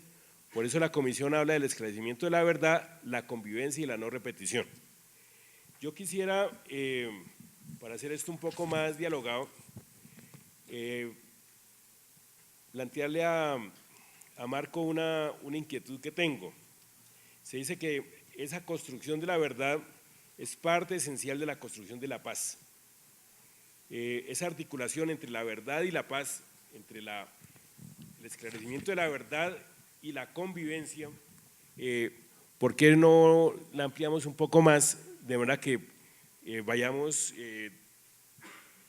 Por eso la Comisión habla del esclarecimiento de la verdad, la convivencia y la no repetición. Yo quisiera, para hacer esto un poco más dialogado, plantearle a Marco una inquietud que tengo. Se dice que esa construcción de la verdad es parte esencial de la construcción de la paz. Esa articulación entre la verdad y la paz, entre el esclarecimiento de la verdad y la convivencia, ¿por qué no la ampliamos un poco más? De manera que vayamos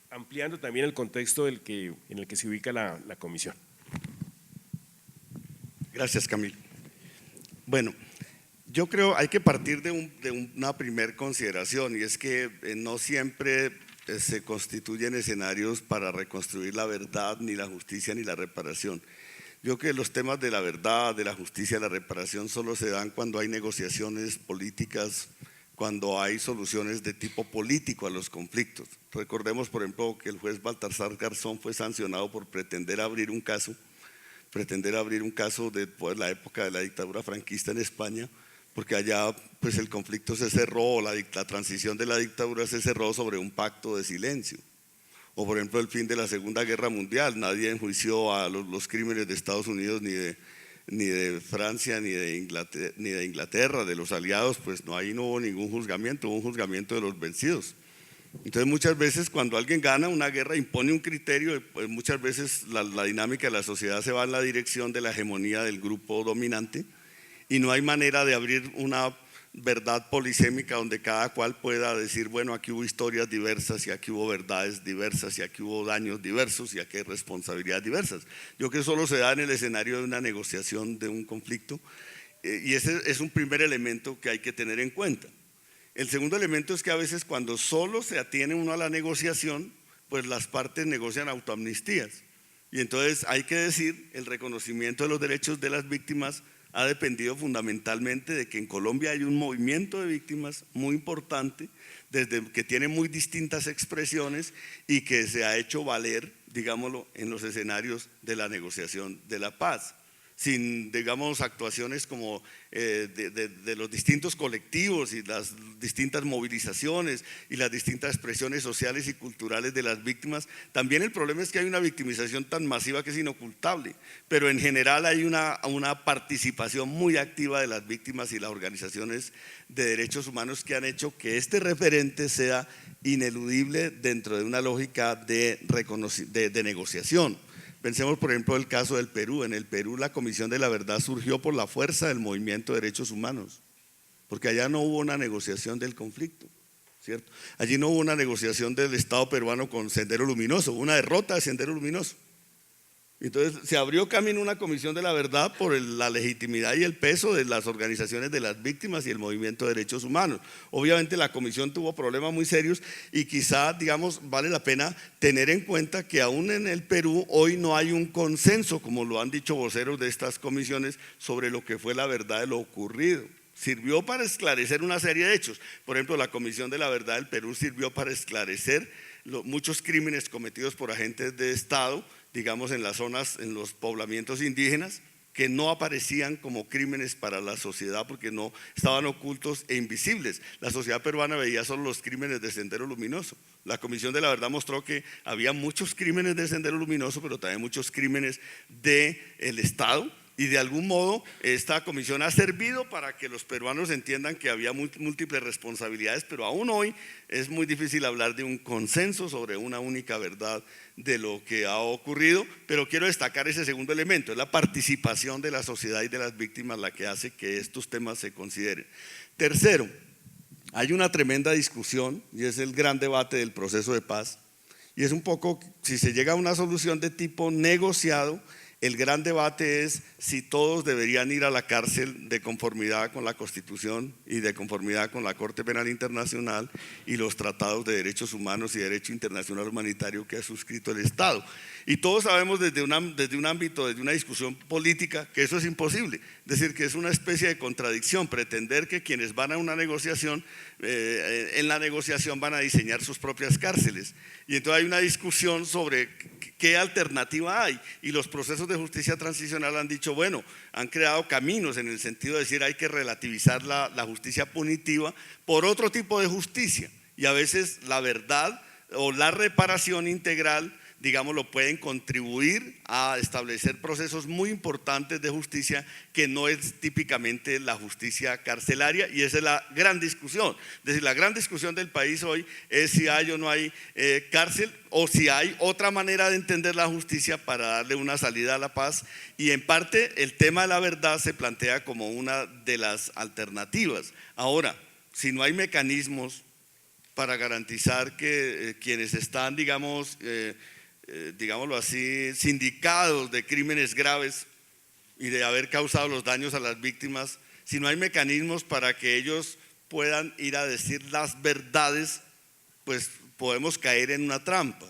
ampliando también el contexto en el que se ubica la comisión. Gracias, Camilo. Bueno, yo creo hay que partir de una primer consideración, y es que no siempre se constituyen escenarios para reconstruir la verdad, ni la justicia, ni la reparación. Yo creo que los temas de la verdad, de la justicia, de la reparación solo se dan cuando hay negociaciones políticas, cuando hay soluciones de tipo político a los conflictos. Recordemos, por ejemplo, que el juez Baltasar Garzón fue sancionado por pretender abrir un caso de la época de la dictadura franquista en España, porque allá pues el conflicto se cerró, la transición de la dictadura se cerró sobre un pacto de silencio. O por ejemplo el fin de la Segunda Guerra Mundial, nadie enjuició a los crímenes de Estados Unidos ni de Francia ni de Inglaterra, de los aliados, pues no hubo ningún juzgamiento, hubo un juzgamiento de los vencidos. Entonces muchas veces cuando alguien gana una guerra impone un criterio, pues muchas veces la dinámica de la sociedad se va en la dirección de la hegemonía del grupo dominante y no hay manera de abrir una verdad polisémica donde cada cual pueda decir, bueno, aquí hubo historias diversas y aquí hubo verdades diversas y aquí hubo daños diversos y aquí hay responsabilidades diversas. Yo creo que solo se da en el escenario de una negociación de un conflicto y ese es un primer elemento que hay que tener en cuenta. El segundo elemento es que a veces cuando solo se atiene uno a la negociación, pues las partes negocian autoamnistías. Y entonces hay que decir, el reconocimiento de los derechos de las víctimas ha dependido fundamentalmente de que en Colombia hay un movimiento de víctimas muy importante, desde que tiene muy distintas expresiones y que se ha hecho valer, digámoslo, en los escenarios de la negociación de la paz, sin, digamos, actuaciones como de los distintos colectivos y las distintas movilizaciones y las distintas expresiones sociales y culturales de las víctimas. También el problema es que hay una victimización tan masiva que es inocultable, pero en general hay una participación muy activa de las víctimas y las organizaciones de derechos humanos que han hecho que este referente sea ineludible dentro de una lógica de negociación. Pensemos por ejemplo el caso del Perú. En el Perú la Comisión de la Verdad surgió por la fuerza del movimiento de derechos humanos, porque allá no hubo una negociación del conflicto, ¿cierto? Allí no hubo una negociación del Estado peruano con Sendero Luminoso, hubo una derrota de Sendero Luminoso. Entonces se abrió camino una comisión de la verdad por la legitimidad y el peso de las organizaciones de las víctimas y el movimiento de derechos humanos. Obviamente la comisión tuvo problemas muy serios y quizá, digamos, vale la pena tener en cuenta que aún en el Perú hoy no hay un consenso, como lo han dicho voceros de estas comisiones, sobre lo que fue la verdad de lo ocurrido. Sirvió para esclarecer una serie de hechos. Por ejemplo, la Comisión de la Verdad del Perú sirvió para esclarecer muchos crímenes cometidos por agentes de Estado, digamos en las zonas, en los poblamientos indígenas, que no aparecían como crímenes para la sociedad porque no estaban ocultos e invisibles. La sociedad peruana veía solo los crímenes de Sendero Luminoso. La Comisión de la Verdad mostró que había muchos crímenes de Sendero Luminoso, pero también muchos crímenes del Estado. Y de algún modo esta comisión ha servido para que los peruanos entiendan que había múltiples responsabilidades, pero aún hoy es muy difícil hablar de un consenso sobre una única verdad de lo que ha ocurrido. Pero quiero destacar ese segundo elemento, es la participación de la sociedad y de las víctimas la que hace que estos temas se consideren. Tercero, hay una tremenda discusión y es el gran debate del proceso de paz, y es un poco si se llega a una solución de tipo negociado. El gran debate es si todos deberían ir a la cárcel de conformidad con la Constitución y de conformidad con la Corte Penal Internacional y los tratados de derechos humanos y derecho internacional humanitario que ha suscrito el Estado. Y todos sabemos desde un ámbito, desde una discusión política, que eso es imposible. Es decir, que es una especie de contradicción pretender que quienes van a una negociación, en la negociación van a diseñar sus propias cárceles. Y entonces hay una discusión sobre qué alternativa hay, y los procesos de justicia transicional han dicho, bueno, han creado caminos en el sentido de decir hay que relativizar la justicia punitiva por otro tipo de justicia, y a veces la verdad o la reparación integral, digamos, lo pueden contribuir a establecer procesos muy importantes de justicia que no es típicamente la justicia carcelaria, y esa es la gran discusión. Es decir, la gran discusión del país hoy es si hay o no hay cárcel, o si hay otra manera de entender la justicia para darle una salida a la paz, y en parte el tema de la verdad se plantea como una de las alternativas. Ahora, si no hay mecanismos para garantizar que quienes están, digámoslo así, sindicados de crímenes graves y de haber causado los daños a las víctimas, si no hay mecanismos para que ellos puedan ir a decir las verdades, pues podemos caer en una trampa.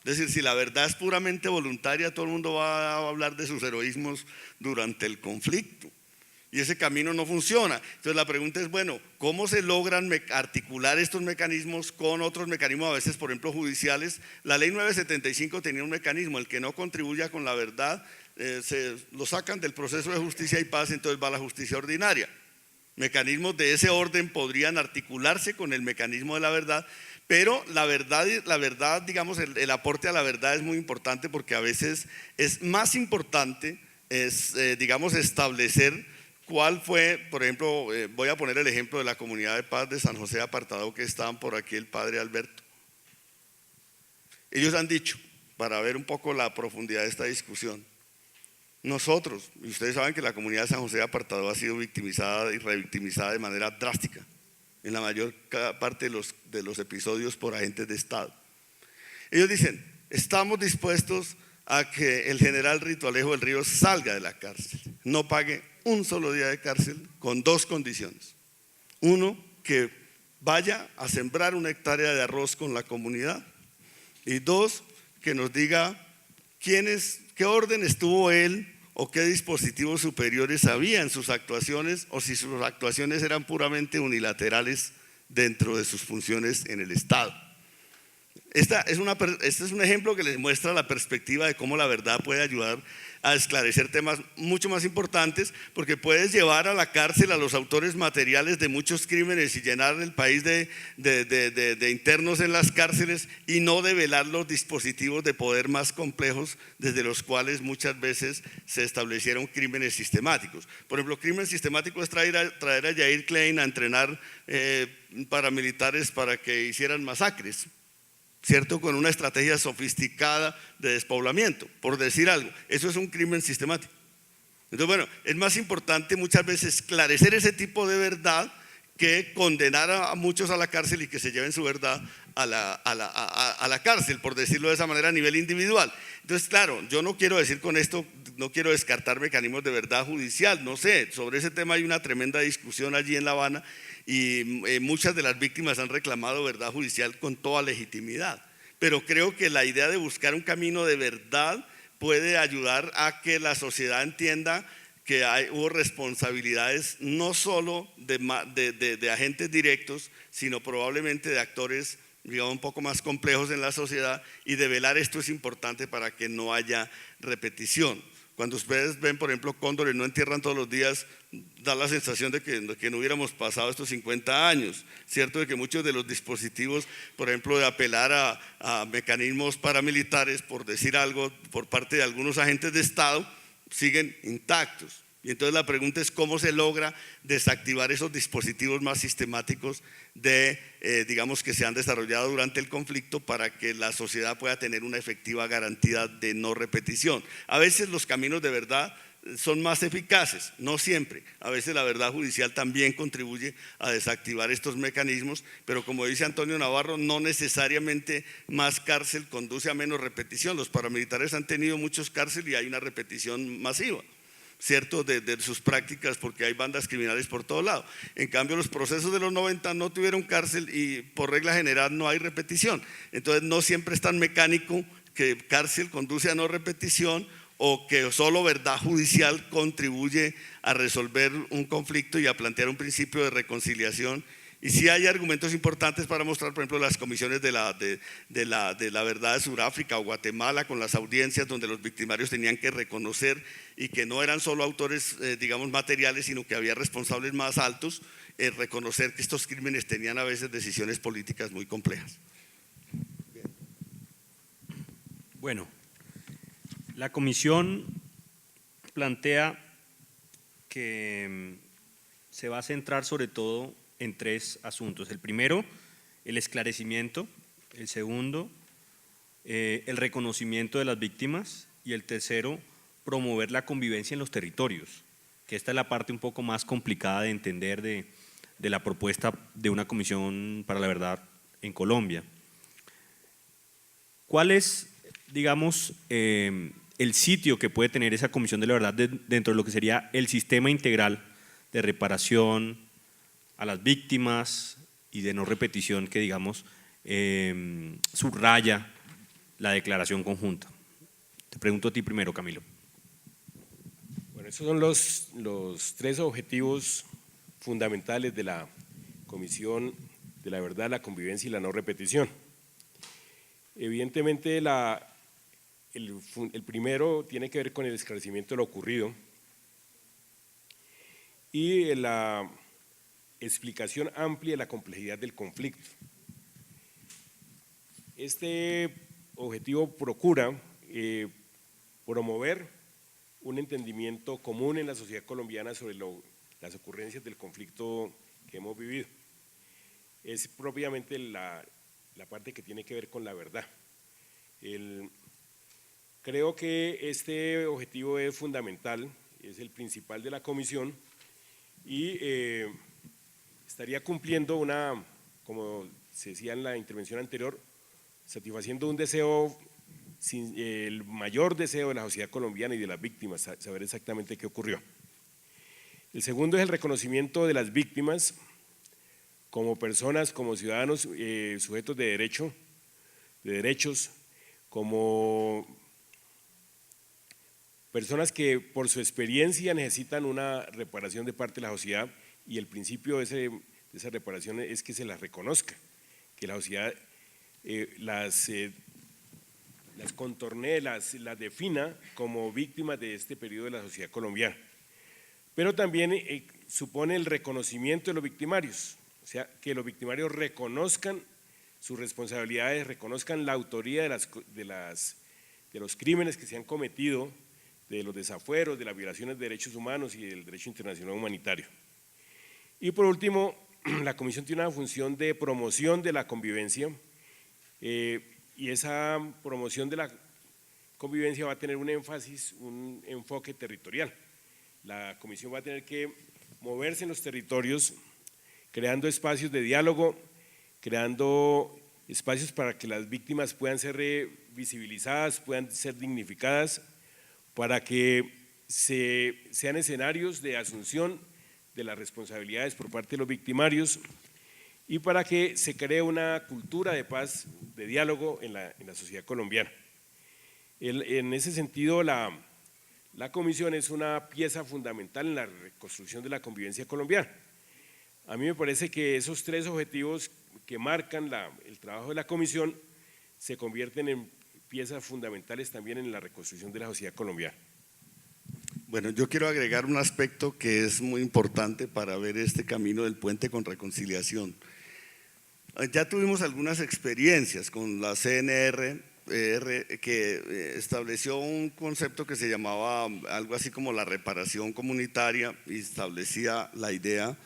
Es decir, si la verdad es puramente voluntaria, todo el mundo va a hablar de sus heroísmos durante el conflicto, y ese camino no funciona. Entonces la pregunta es, bueno, ¿cómo se logran articular estos mecanismos con otros mecanismos, a veces por ejemplo judiciales? La ley 975 tenía un mecanismo, el que no contribuya con la verdad, se lo sacan del proceso de justicia y paz, entonces va a la justicia ordinaria. Mecanismos de ese orden podrían articularse con el mecanismo de la verdad, pero la verdad, digamos, el aporte a la verdad es muy importante, porque a veces es más importante, digamos, establecer cuál fue, por ejemplo, voy a poner el ejemplo de la comunidad de paz de San José de Apartadó, que estaban por aquí el padre Alberto. Ellos han dicho, para ver un poco la profundidad de esta discusión, nosotros, y ustedes saben que la comunidad de San José de Apartadó ha sido victimizada y revictimizada de manera drástica en la mayor parte de los episodios por agentes de Estado. Ellos dicen, estamos dispuestos a que el general Rito Alejo del Río salga de la cárcel, no pague un solo día de cárcel, con dos condiciones. Uno, que vaya a sembrar una hectárea de arroz con la comunidad, y dos, que nos diga qué órdenes tuvo él o qué dispositivos superiores había en sus actuaciones, o si sus actuaciones eran puramente unilaterales dentro de sus funciones en el Estado. Este es un ejemplo que les muestra la perspectiva de cómo la verdad puede ayudar a esclarecer temas mucho más importantes, porque puedes llevar a la cárcel a los autores materiales de muchos crímenes y llenar el país de internos en las cárceles, y no develar los dispositivos de poder más complejos desde los cuales muchas veces se establecieron crímenes sistemáticos. Por ejemplo, crimen sistemático es traer a Yair Klein a entrenar paramilitares para que hicieran masacres, ¿cierto? Con una estrategia sofisticada de despoblamiento, por decir algo. Eso es un crimen sistemático. Entonces, bueno, es más importante muchas veces esclarecer ese tipo de verdad que condenar a muchos a la cárcel y que se lleven su verdad a la cárcel, por decirlo de esa manera, a nivel individual. Entonces, claro, yo no quiero decir con esto, no quiero descartar mecanismos de verdad judicial, no sé, sobre ese tema hay una tremenda discusión allí en La Habana y muchas de las víctimas han reclamado verdad judicial con toda legitimidad, pero creo que la idea de buscar un camino de verdad puede ayudar a que la sociedad entienda que hubo responsabilidades no solo de agentes directos, sino probablemente de actores, digamos, un poco más complejos en la sociedad, y de velar esto es importante para que no haya repetición. Cuando ustedes ven, por ejemplo, cóndores no entierran todos los días, da la sensación de que no hubiéramos pasado estos 50 años, ¿cierto? De que muchos de los dispositivos, por ejemplo, de apelar a mecanismos paramilitares, por decir algo, por parte de algunos agentes de Estado, siguen intactos. Y entonces la pregunta es cómo se logra desactivar esos dispositivos más sistemáticos digamos, que se han desarrollado durante el conflicto para que la sociedad pueda tener una efectiva garantía de no repetición. A veces los caminos de verdad son más eficaces, no siempre. A veces la verdad judicial también contribuye a desactivar estos mecanismos, pero como dice Antonio Navarro, no necesariamente más cárcel conduce a menos repetición. Los paramilitares han tenido muchos cárceles y hay una repetición masiva, ¿cierto? De sus prácticas, porque hay bandas criminales por todo lado. En cambio, los procesos de los 90 no tuvieron cárcel y por regla general no hay repetición. Entonces no siempre es tan mecánico que cárcel conduce a no repetición, o que solo verdad judicial contribuye a resolver un conflicto y a plantear un principio de reconciliación. Y sí hay argumentos importantes para mostrar, por ejemplo, las comisiones de la verdad de Sudáfrica o Guatemala, con las audiencias donde los victimarios tenían que reconocer y que no eran solo autores, digamos, materiales, sino que había responsables más altos, reconocer que estos crímenes tenían a veces decisiones políticas muy complejas. Bueno, la comisión plantea que se va a centrar sobre todo en tres asuntos. El primero, el esclarecimiento; el segundo, el reconocimiento de las víctimas; y el tercero, promover la convivencia en los territorios, que esta es la parte un poco más complicada de entender de la propuesta de una comisión para la verdad en Colombia. ¿Cuál es, digamos, el sitio que puede tener esa comisión de la verdad dentro de lo que sería el sistema integral de reparación a las víctimas y de no repetición que, digamos, subraya la declaración conjunta? Te pregunto a ti primero, Camilo. Bueno, esos son los tres objetivos fundamentales de la Comisión de la Verdad, la Convivencia y la No Repetición. Evidentemente, el primero tiene que ver con el esclarecimiento de lo ocurrido y la explicación amplia de la complejidad del conflicto. Este objetivo procura promover un entendimiento común en la sociedad colombiana sobre las ocurrencias del conflicto que hemos vivido. Es propiamente la parte que tiene que ver con la verdad. Creo que este objetivo es fundamental, es el principal de la comisión y estaría cumpliendo como se decía en la intervención anterior, satisfaciendo un deseo, el mayor deseo de la sociedad colombiana y de las víctimas, saber exactamente qué ocurrió. El segundo es el reconocimiento de las víctimas como personas, como ciudadanos sujetos de derechos, como personas que por su experiencia necesitan una reparación de parte de la sociedad, y el principio de esa reparación es que se las reconozca, que la sociedad las contornee, las defina como víctimas de este periodo de la sociedad colombiana. Pero también supone el reconocimiento de los victimarios, o sea, que los victimarios reconozcan sus responsabilidades, reconozcan la autoría de los crímenes que se han cometido, de los desafueros, de las violaciones de derechos humanos y del derecho internacional humanitario. Y por último, la comisión tiene una función de promoción de la convivencia, y esa promoción de la convivencia va a tener un énfasis, un enfoque territorial. La comisión va a tener que moverse en los territorios creando espacios de diálogo, creando espacios para que las víctimas puedan ser visibilizadas, puedan ser dignificadas, para que sean escenarios de asunción de las responsabilidades por parte de los victimarios y para que se cree una cultura de paz, de diálogo en la sociedad colombiana. En ese sentido, la comisión es una pieza fundamental en la reconstrucción de la convivencia colombiana. A mí me parece que esos tres objetivos que marcan el trabajo de la comisión se convierten en piezas fundamentales también en la reconstrucción de la sociedad colombiana. Bueno, yo quiero agregar un aspecto que es muy importante para ver este camino del puente con reconciliación. Ya tuvimos algunas experiencias con la CNR, que estableció un concepto que se llamaba algo así como la reparación comunitaria y establecía la idea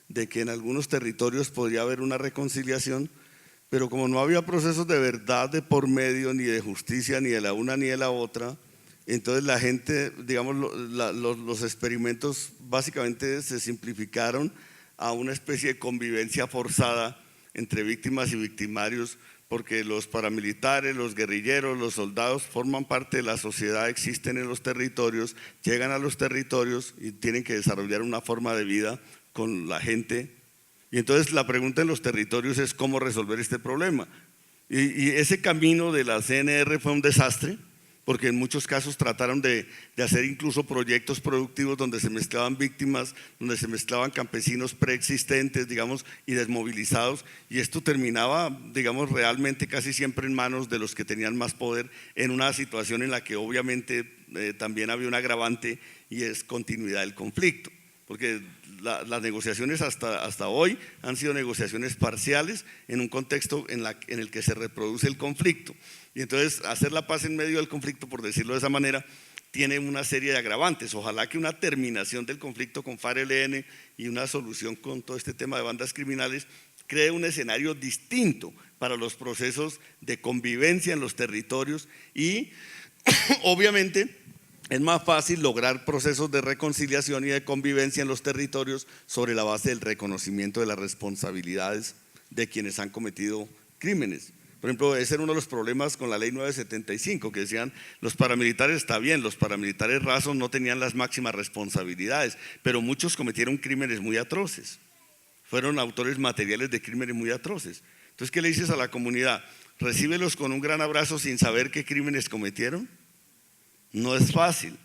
de que en algunos territorios podría haber una reconciliación, pero como no había procesos de verdad de por medio, ni de justicia, ni de la una ni de la otra, entonces la gente, digamos, los experimentos básicamente se simplificaron a una especie de convivencia forzada entre víctimas y victimarios, porque los paramilitares, los guerrilleros, los soldados forman parte de la sociedad, existen en los territorios, llegan a los territorios y tienen que desarrollar una forma de vida con la gente. Y entonces la pregunta en los territorios es cómo resolver este problema. Y ese camino de la CNR fue un desastre, porque en muchos casos trataron de hacer incluso proyectos productivos donde se mezclaban víctimas, donde se mezclaban campesinos preexistentes, digamos, y desmovilizados, y esto terminaba, digamos, realmente casi siempre en manos de los que tenían más poder, en una situación en la que obviamente también había un agravante, y es continuidad del conflicto, porque las negociaciones hasta hoy han sido negociaciones parciales en un contexto en el que se reproduce el conflicto. Y entonces hacer la paz en medio del conflicto, por decirlo de esa manera, tiene una serie de agravantes. Ojalá que una terminación del conflicto con FARC-ELN y una solución con todo este tema de bandas criminales cree un escenario distinto para los procesos de convivencia en los territorios y obviamente es más fácil lograr procesos de reconciliación y de convivencia en los territorios sobre la base del reconocimiento de las responsabilidades de quienes han cometido crímenes. Por ejemplo, ese era uno de los problemas con la ley 975, que decían los paramilitares, está bien, los paramilitares rasos no tenían las máximas responsabilidades, pero muchos cometieron crímenes muy atroces, fueron autores materiales de crímenes muy atroces. Entonces, ¿qué le dices a la comunidad? ¿Recíbelos con un gran abrazo sin saber qué crímenes cometieron? No es fácil.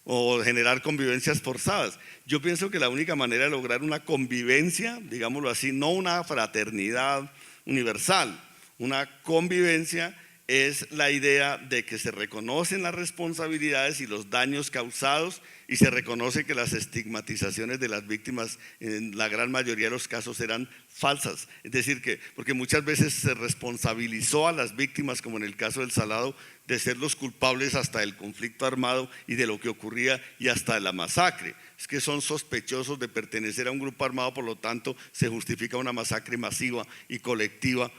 O generar convivencias forzadas. Yo pienso que la única manera de lograr una convivencia, digámoslo así, no una fraternidad universal, una convivencia, es la idea de que se reconocen las responsabilidades y los daños causados y se reconoce que las estigmatizaciones de las víctimas en la gran mayoría de los casos eran falsas. Es decir, que porque muchas veces se responsabilizó a las víctimas, como en el caso del Salado, de ser los culpables hasta del conflicto armado y de lo que ocurría y hasta de la masacre. Es que son sospechosos de pertenecer a un grupo armado, por lo tanto se justifica una masacre masiva y colectiva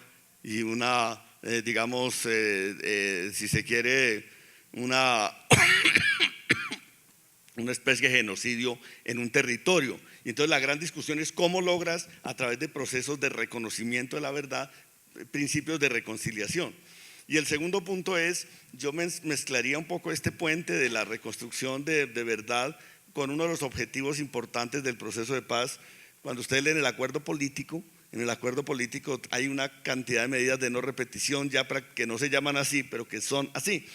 y una, digamos, si se quiere, una especie de genocidio en un territorio. Y entonces la gran discusión es cómo logras, a través de procesos de reconocimiento de la verdad, principios de reconciliación. Y el segundo punto es, yo mezclaría un poco este puente de la reconstrucción de verdad con uno de los objetivos importantes del proceso de paz. Cuando ustedes leen el acuerdo político, en el acuerdo político hay una cantidad de medidas de no repetición ya que no se llaman así, pero que son así.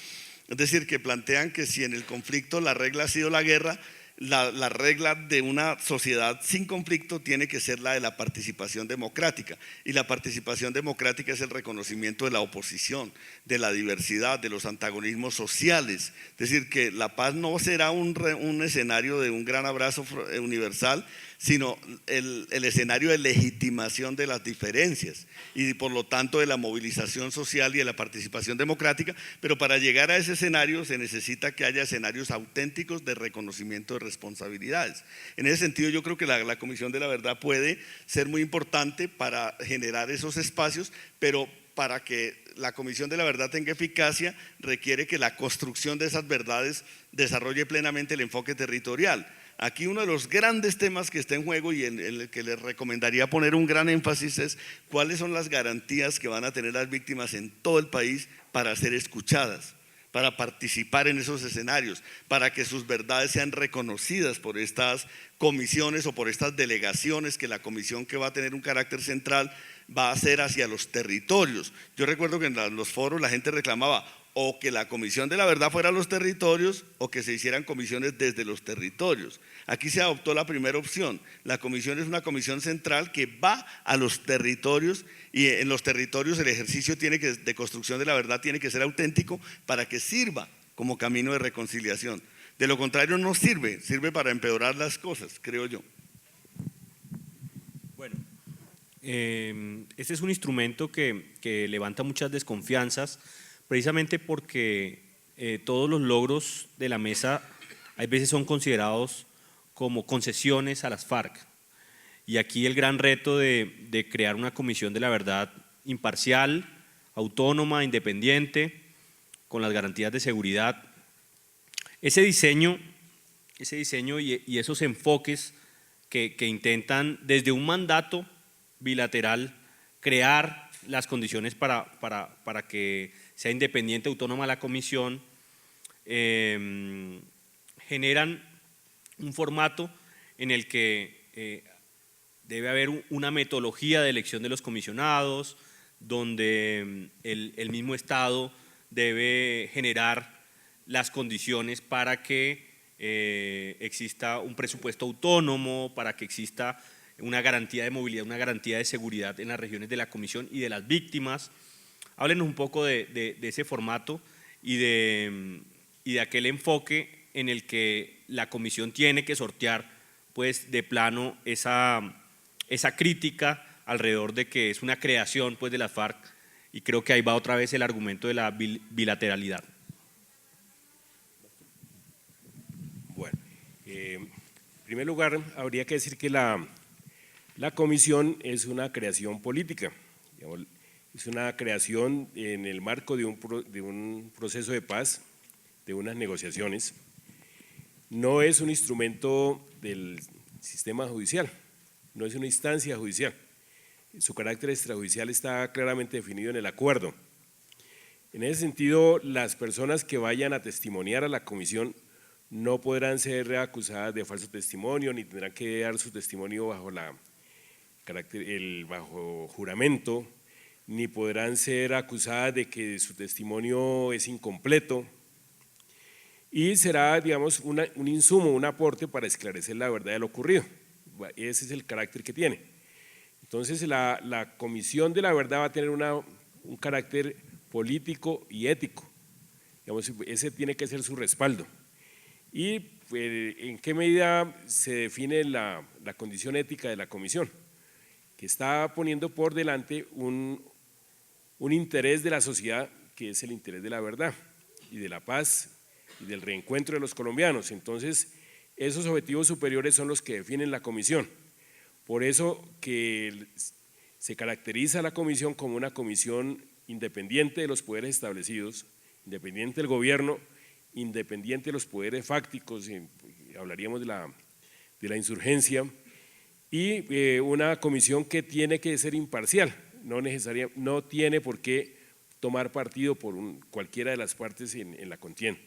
Es decir, que plantean que si en el conflicto la regla ha sido la guerra, la regla de una sociedad sin conflicto tiene que ser la de la participación democrática, y la participación democrática es el reconocimiento de la oposición, de la diversidad, de los antagonismos sociales. Es decir, que la paz no será un escenario de un gran abrazo universal, sino el escenario de legitimación de las diferencias y por lo tanto de la movilización social y de la participación democrática, pero para llegar a ese escenario se necesita que haya escenarios auténticos de reconocimiento de responsabilidades. En ese sentido yo creo que la Comisión de la Verdad puede ser muy importante para generar esos espacios, pero para que la Comisión de la Verdad tenga eficacia requiere que la construcción de esas verdades desarrolle plenamente el enfoque territorial. Aquí uno de los grandes temas que está en juego y en el que les recomendaría poner un gran énfasis es cuáles son las garantías que van a tener las víctimas en todo el país para ser escuchadas, para participar en esos escenarios, para que sus verdades sean reconocidas por estas comisiones o por estas delegaciones que la comisión, que va a tener un carácter central, va a hacer hacia los territorios. Yo recuerdo que en los foros la gente reclamaba o que la Comisión de la Verdad fuera a los territorios o que se hicieran comisiones desde los territorios. Aquí se adoptó la primera opción. La comisión es una comisión central que va a los territorios, y en los territorios el ejercicio de construcción de la verdad tiene que ser auténtico para que sirva como camino de reconciliación. De lo contrario no sirve, sirve para empeorar las cosas, creo yo. Bueno, este es un instrumento que levanta muchas desconfianzas, precisamente porque todos los logros de la mesa hay veces son considerados como concesiones a las FARC. Y aquí el gran reto de crear una comisión de la verdad imparcial, autónoma, independiente, con las garantías de seguridad. Ese diseño y esos enfoques que intentan desde un mandato bilateral crear las condiciones para que sea independiente, autónoma la comisión, generan un formato en el que debe haber una metodología de elección de los comisionados, donde el mismo Estado debe generar las condiciones para que exista un presupuesto autónomo, para que exista una garantía de movilidad, una garantía de seguridad en las regiones de la comisión y de las víctimas. Háblenos un poco de ese formato y de aquel enfoque en el que la comisión tiene que sortear pues de plano esa crítica alrededor de que es una creación pues de las FARC, y creo que ahí va otra vez el argumento de la bilateralidad. Bueno, en primer lugar habría que decir que la comisión es una creación política, digamos, es una creación en el marco de un proceso de paz, de unas negociaciones. No es un instrumento del sistema judicial, no es una instancia judicial. Su carácter extrajudicial está claramente definido en el acuerdo. En ese sentido, las personas que vayan a testimoniar a la comisión no podrán ser acusadas de falso testimonio, ni tendrán que dar su testimonio bajo juramento, ni podrán ser acusadas de que su testimonio es incompleto, y será, digamos, un insumo, un aporte para esclarecer la verdad de lo ocurrido. Ese es el carácter que tiene. Entonces la Comisión de la Verdad va a tener un carácter político y ético, digamos, ese tiene que ser su respaldo. ¿Y en qué medida se define la condición ética de la comisión? Que está poniendo por delante un interés de la sociedad, que es el interés de la verdad y de la paz y del reencuentro de los colombianos. Entonces, esos objetivos superiores son los que definen la comisión. Por eso que se caracteriza la comisión como una comisión independiente de los poderes establecidos, independiente del gobierno, independiente de los poderes fácticos, hablaríamos de la insurgencia, y una comisión que tiene que ser imparcial, no tiene por qué tomar partido por cualquiera de las partes en la contienda.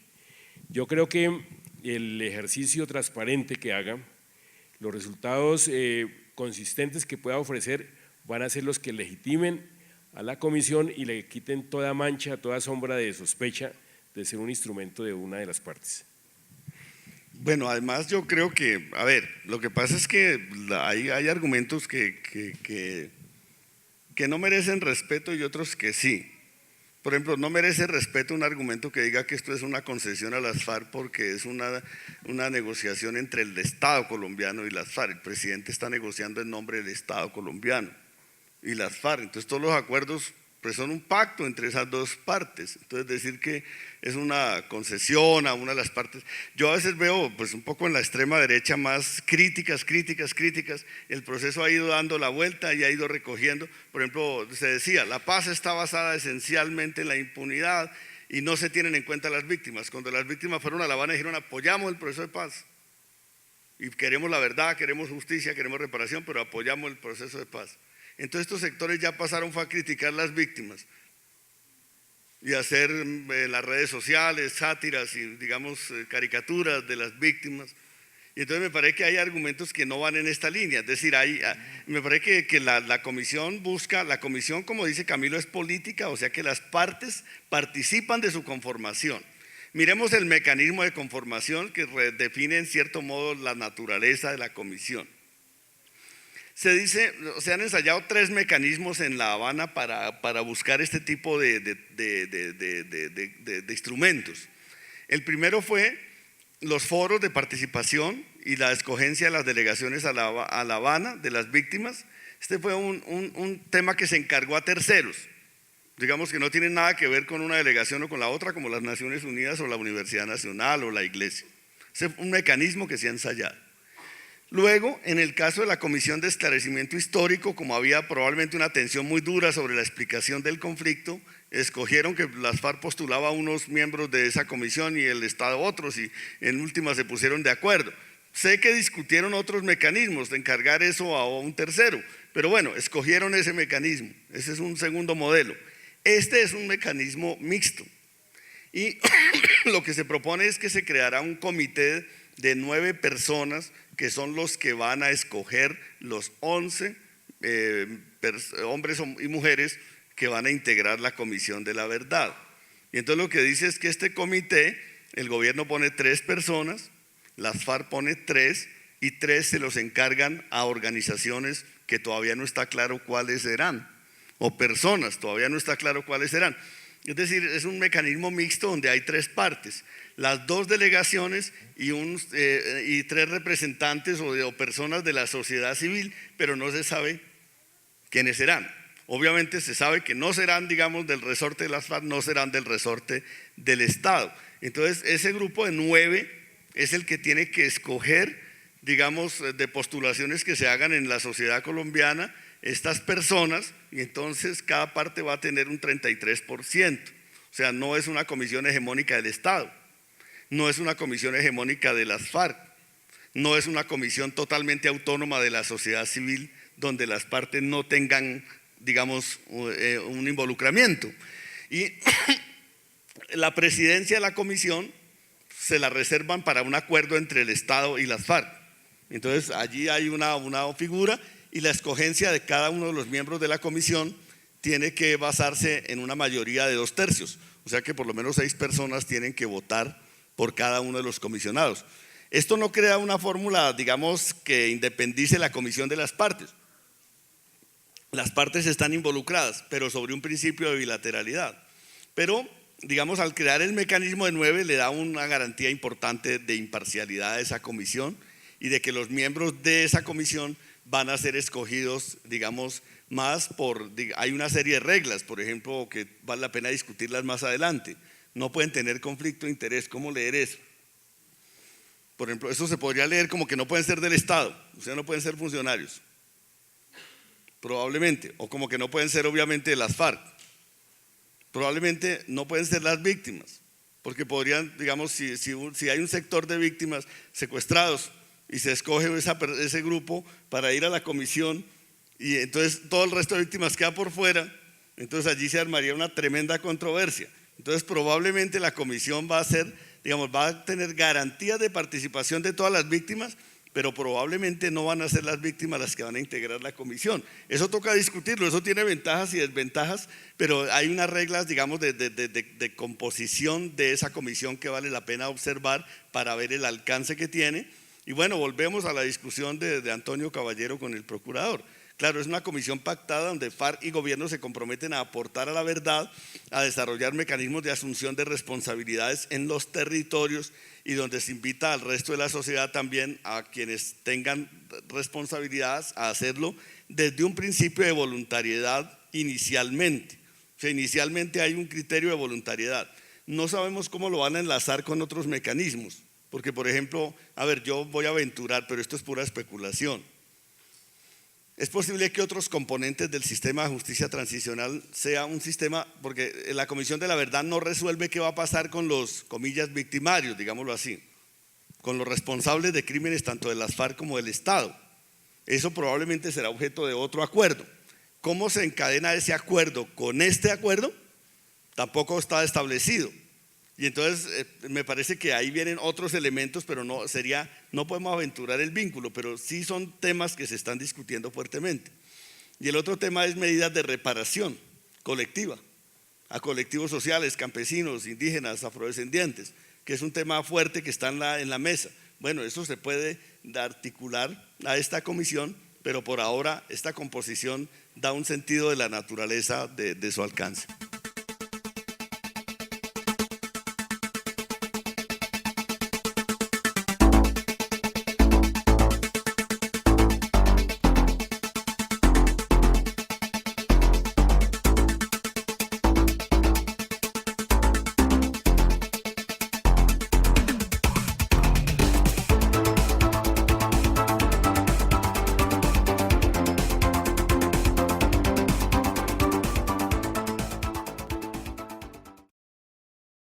Yo creo que el ejercicio transparente que haga, los resultados consistentes que pueda ofrecer van a ser los que legitimen a la comisión y le quiten toda mancha, toda sombra de sospecha de ser un instrumento de una de las partes. Bueno, además yo creo que, a ver, lo que pasa es que hay argumentos que no merecen respeto y otros que sí. Por ejemplo, no merece respeto un argumento que diga que esto es una concesión a las FARC porque es una negociación entre el Estado colombiano y las FARC. El presidente está negociando en nombre del Estado colombiano y las FARC. Entonces todos los acuerdos pues son un pacto entre esas dos partes. Entonces decir que es una concesión a una de las partes, yo a veces veo pues un poco en la extrema derecha más críticas. El proceso ha ido dando la vuelta y ha ido recogiendo. Por ejemplo, se decía, la paz está basada esencialmente en la impunidad y no se tienen en cuenta las víctimas. Cuando las víctimas fueron a La Habana dijeron apoyamos el proceso de paz. y queremos la verdad, queremos justicia, queremos reparación, pero apoyamos el proceso de paz. Entonces estos sectores ya pasaron fue a criticar las víctimas y hacer en las redes sociales sátiras y digamos caricaturas de las víctimas. Y entonces me parece que hay argumentos que no van en esta línea, es decir, me parece que la comisión busca, la comisión como dice Camilo es política, o sea que las partes participan de su conformación. Miremos el mecanismo de conformación que redefine en cierto modo la naturaleza de la comisión. Se dice, se han ensayado 3 mecanismos en La Habana para buscar este tipo de instrumentos. El primero fue los foros de participación y la escogencia de las delegaciones a La Habana de las víctimas. Este fue un tema que se encargó a terceros, digamos que no tiene nada que ver con una delegación o con la otra, como las Naciones Unidas o la Universidad Nacional o la Iglesia. Es un mecanismo que se ha ensayado. Luego, en el caso de la Comisión de Esclarecimiento Histórico, como había probablemente una tensión muy dura sobre la explicación del conflicto, escogieron que las FARC postulaba a unos miembros de esa comisión y el Estado otros, y en última se pusieron de acuerdo. Sé que discutieron otros mecanismos de encargar eso a un tercero, pero bueno, escogieron ese mecanismo. Ese es un segundo modelo. Este es un mecanismo mixto y lo que se propone es que se creará un comité de 9 personas que son los que van a escoger los 11 hombres y mujeres que van a integrar la Comisión de la Verdad. Y entonces lo que dice es que este comité, el gobierno pone 3 personas, las FARC pone 3 y 3 se los encargan a organizaciones que todavía no está claro cuáles serán, o personas, todavía no está claro cuáles serán. Es decir, es un mecanismo mixto donde hay 3 partes, las 2 delegaciones y 3 representantes o personas de la sociedad civil, pero no se sabe quiénes serán. Obviamente se sabe que no serán, digamos, del resorte de las FARC, no serán del resorte del Estado. Entonces, ese grupo de 9 es el que tiene que escoger, digamos, de postulaciones que se hagan en la sociedad colombiana, estas personas, y entonces cada parte va a tener un 33%. O sea, no es una comisión hegemónica del Estado, no es una comisión hegemónica de las FARC, no es una comisión totalmente autónoma de la sociedad civil donde las partes no tengan, digamos, un involucramiento. Y la presidencia de la comisión se la reservan para un acuerdo entre el Estado y las FARC. Entonces allí hay una figura y la escogencia de cada uno de los miembros de la comisión tiene que basarse en una mayoría de 2/3, o sea que por lo menos 6 personas tienen que votar por cada uno de los comisionados. Esto no crea una fórmula, digamos, que independice la comisión de las partes. Las partes están involucradas, pero sobre un principio de bilateralidad. Pero, digamos, al crear el mecanismo de 9 le da una garantía importante de imparcialidad a esa comisión y de que los miembros de esa comisión van a ser escogidos, digamos, más hay una serie de reglas, por ejemplo, que vale la pena discutirlas más adelante. No pueden tener conflicto de interés. ¿Cómo leer eso? Por ejemplo, eso se podría leer como que no pueden ser del Estado, o sea, no pueden ser funcionarios, probablemente, o como que no pueden ser obviamente de las FARC, probablemente no pueden ser las víctimas, porque podrían, digamos, si hay un sector de víctimas secuestrados y se escoge ese grupo para ir a la comisión y entonces todo el resto de víctimas queda por fuera, entonces allí se armaría una tremenda controversia. Entonces probablemente la comisión va a tener garantías de participación de todas las víctimas, pero probablemente no van a ser las víctimas las que van a integrar la comisión. Eso toca discutirlo, eso tiene ventajas y desventajas, pero hay unas reglas, digamos, de composición de esa comisión que vale la pena observar para ver el alcance que tiene. Y bueno, volvemos a la discusión de Antonio Caballero con el procurador. Claro, es una comisión pactada donde FARC y gobierno se comprometen a aportar a la verdad, a desarrollar mecanismos de asunción de responsabilidades en los territorios y donde se invita al resto de la sociedad también a quienes tengan responsabilidades a hacerlo desde un principio de voluntariedad inicialmente. O sea, inicialmente hay un criterio de voluntariedad. No sabemos cómo lo van a enlazar con otros mecanismos, porque por ejemplo, yo voy a aventurar, pero esto es pura especulación. Es posible que otros componentes del sistema de justicia transicional sea un sistema, porque la Comisión de la Verdad no resuelve qué va a pasar con los, comillas, victimarios, digámoslo así. con los responsables de crímenes tanto de las FARC como del Estado. Eso probablemente será objeto de otro acuerdo. ¿Cómo se encadena ese acuerdo con este acuerdo? Tampoco está establecido. Y entonces me parece que ahí vienen otros elementos, pero no podemos aventurar el vínculo, pero sí son temas que se están discutiendo fuertemente. Y el otro tema es medidas de reparación colectiva a colectivos sociales, campesinos, indígenas, afrodescendientes, que es un tema fuerte que está en la mesa. Bueno, eso se puede articular a esta comisión, pero por ahora esta composición da un sentido de la naturaleza de su alcance.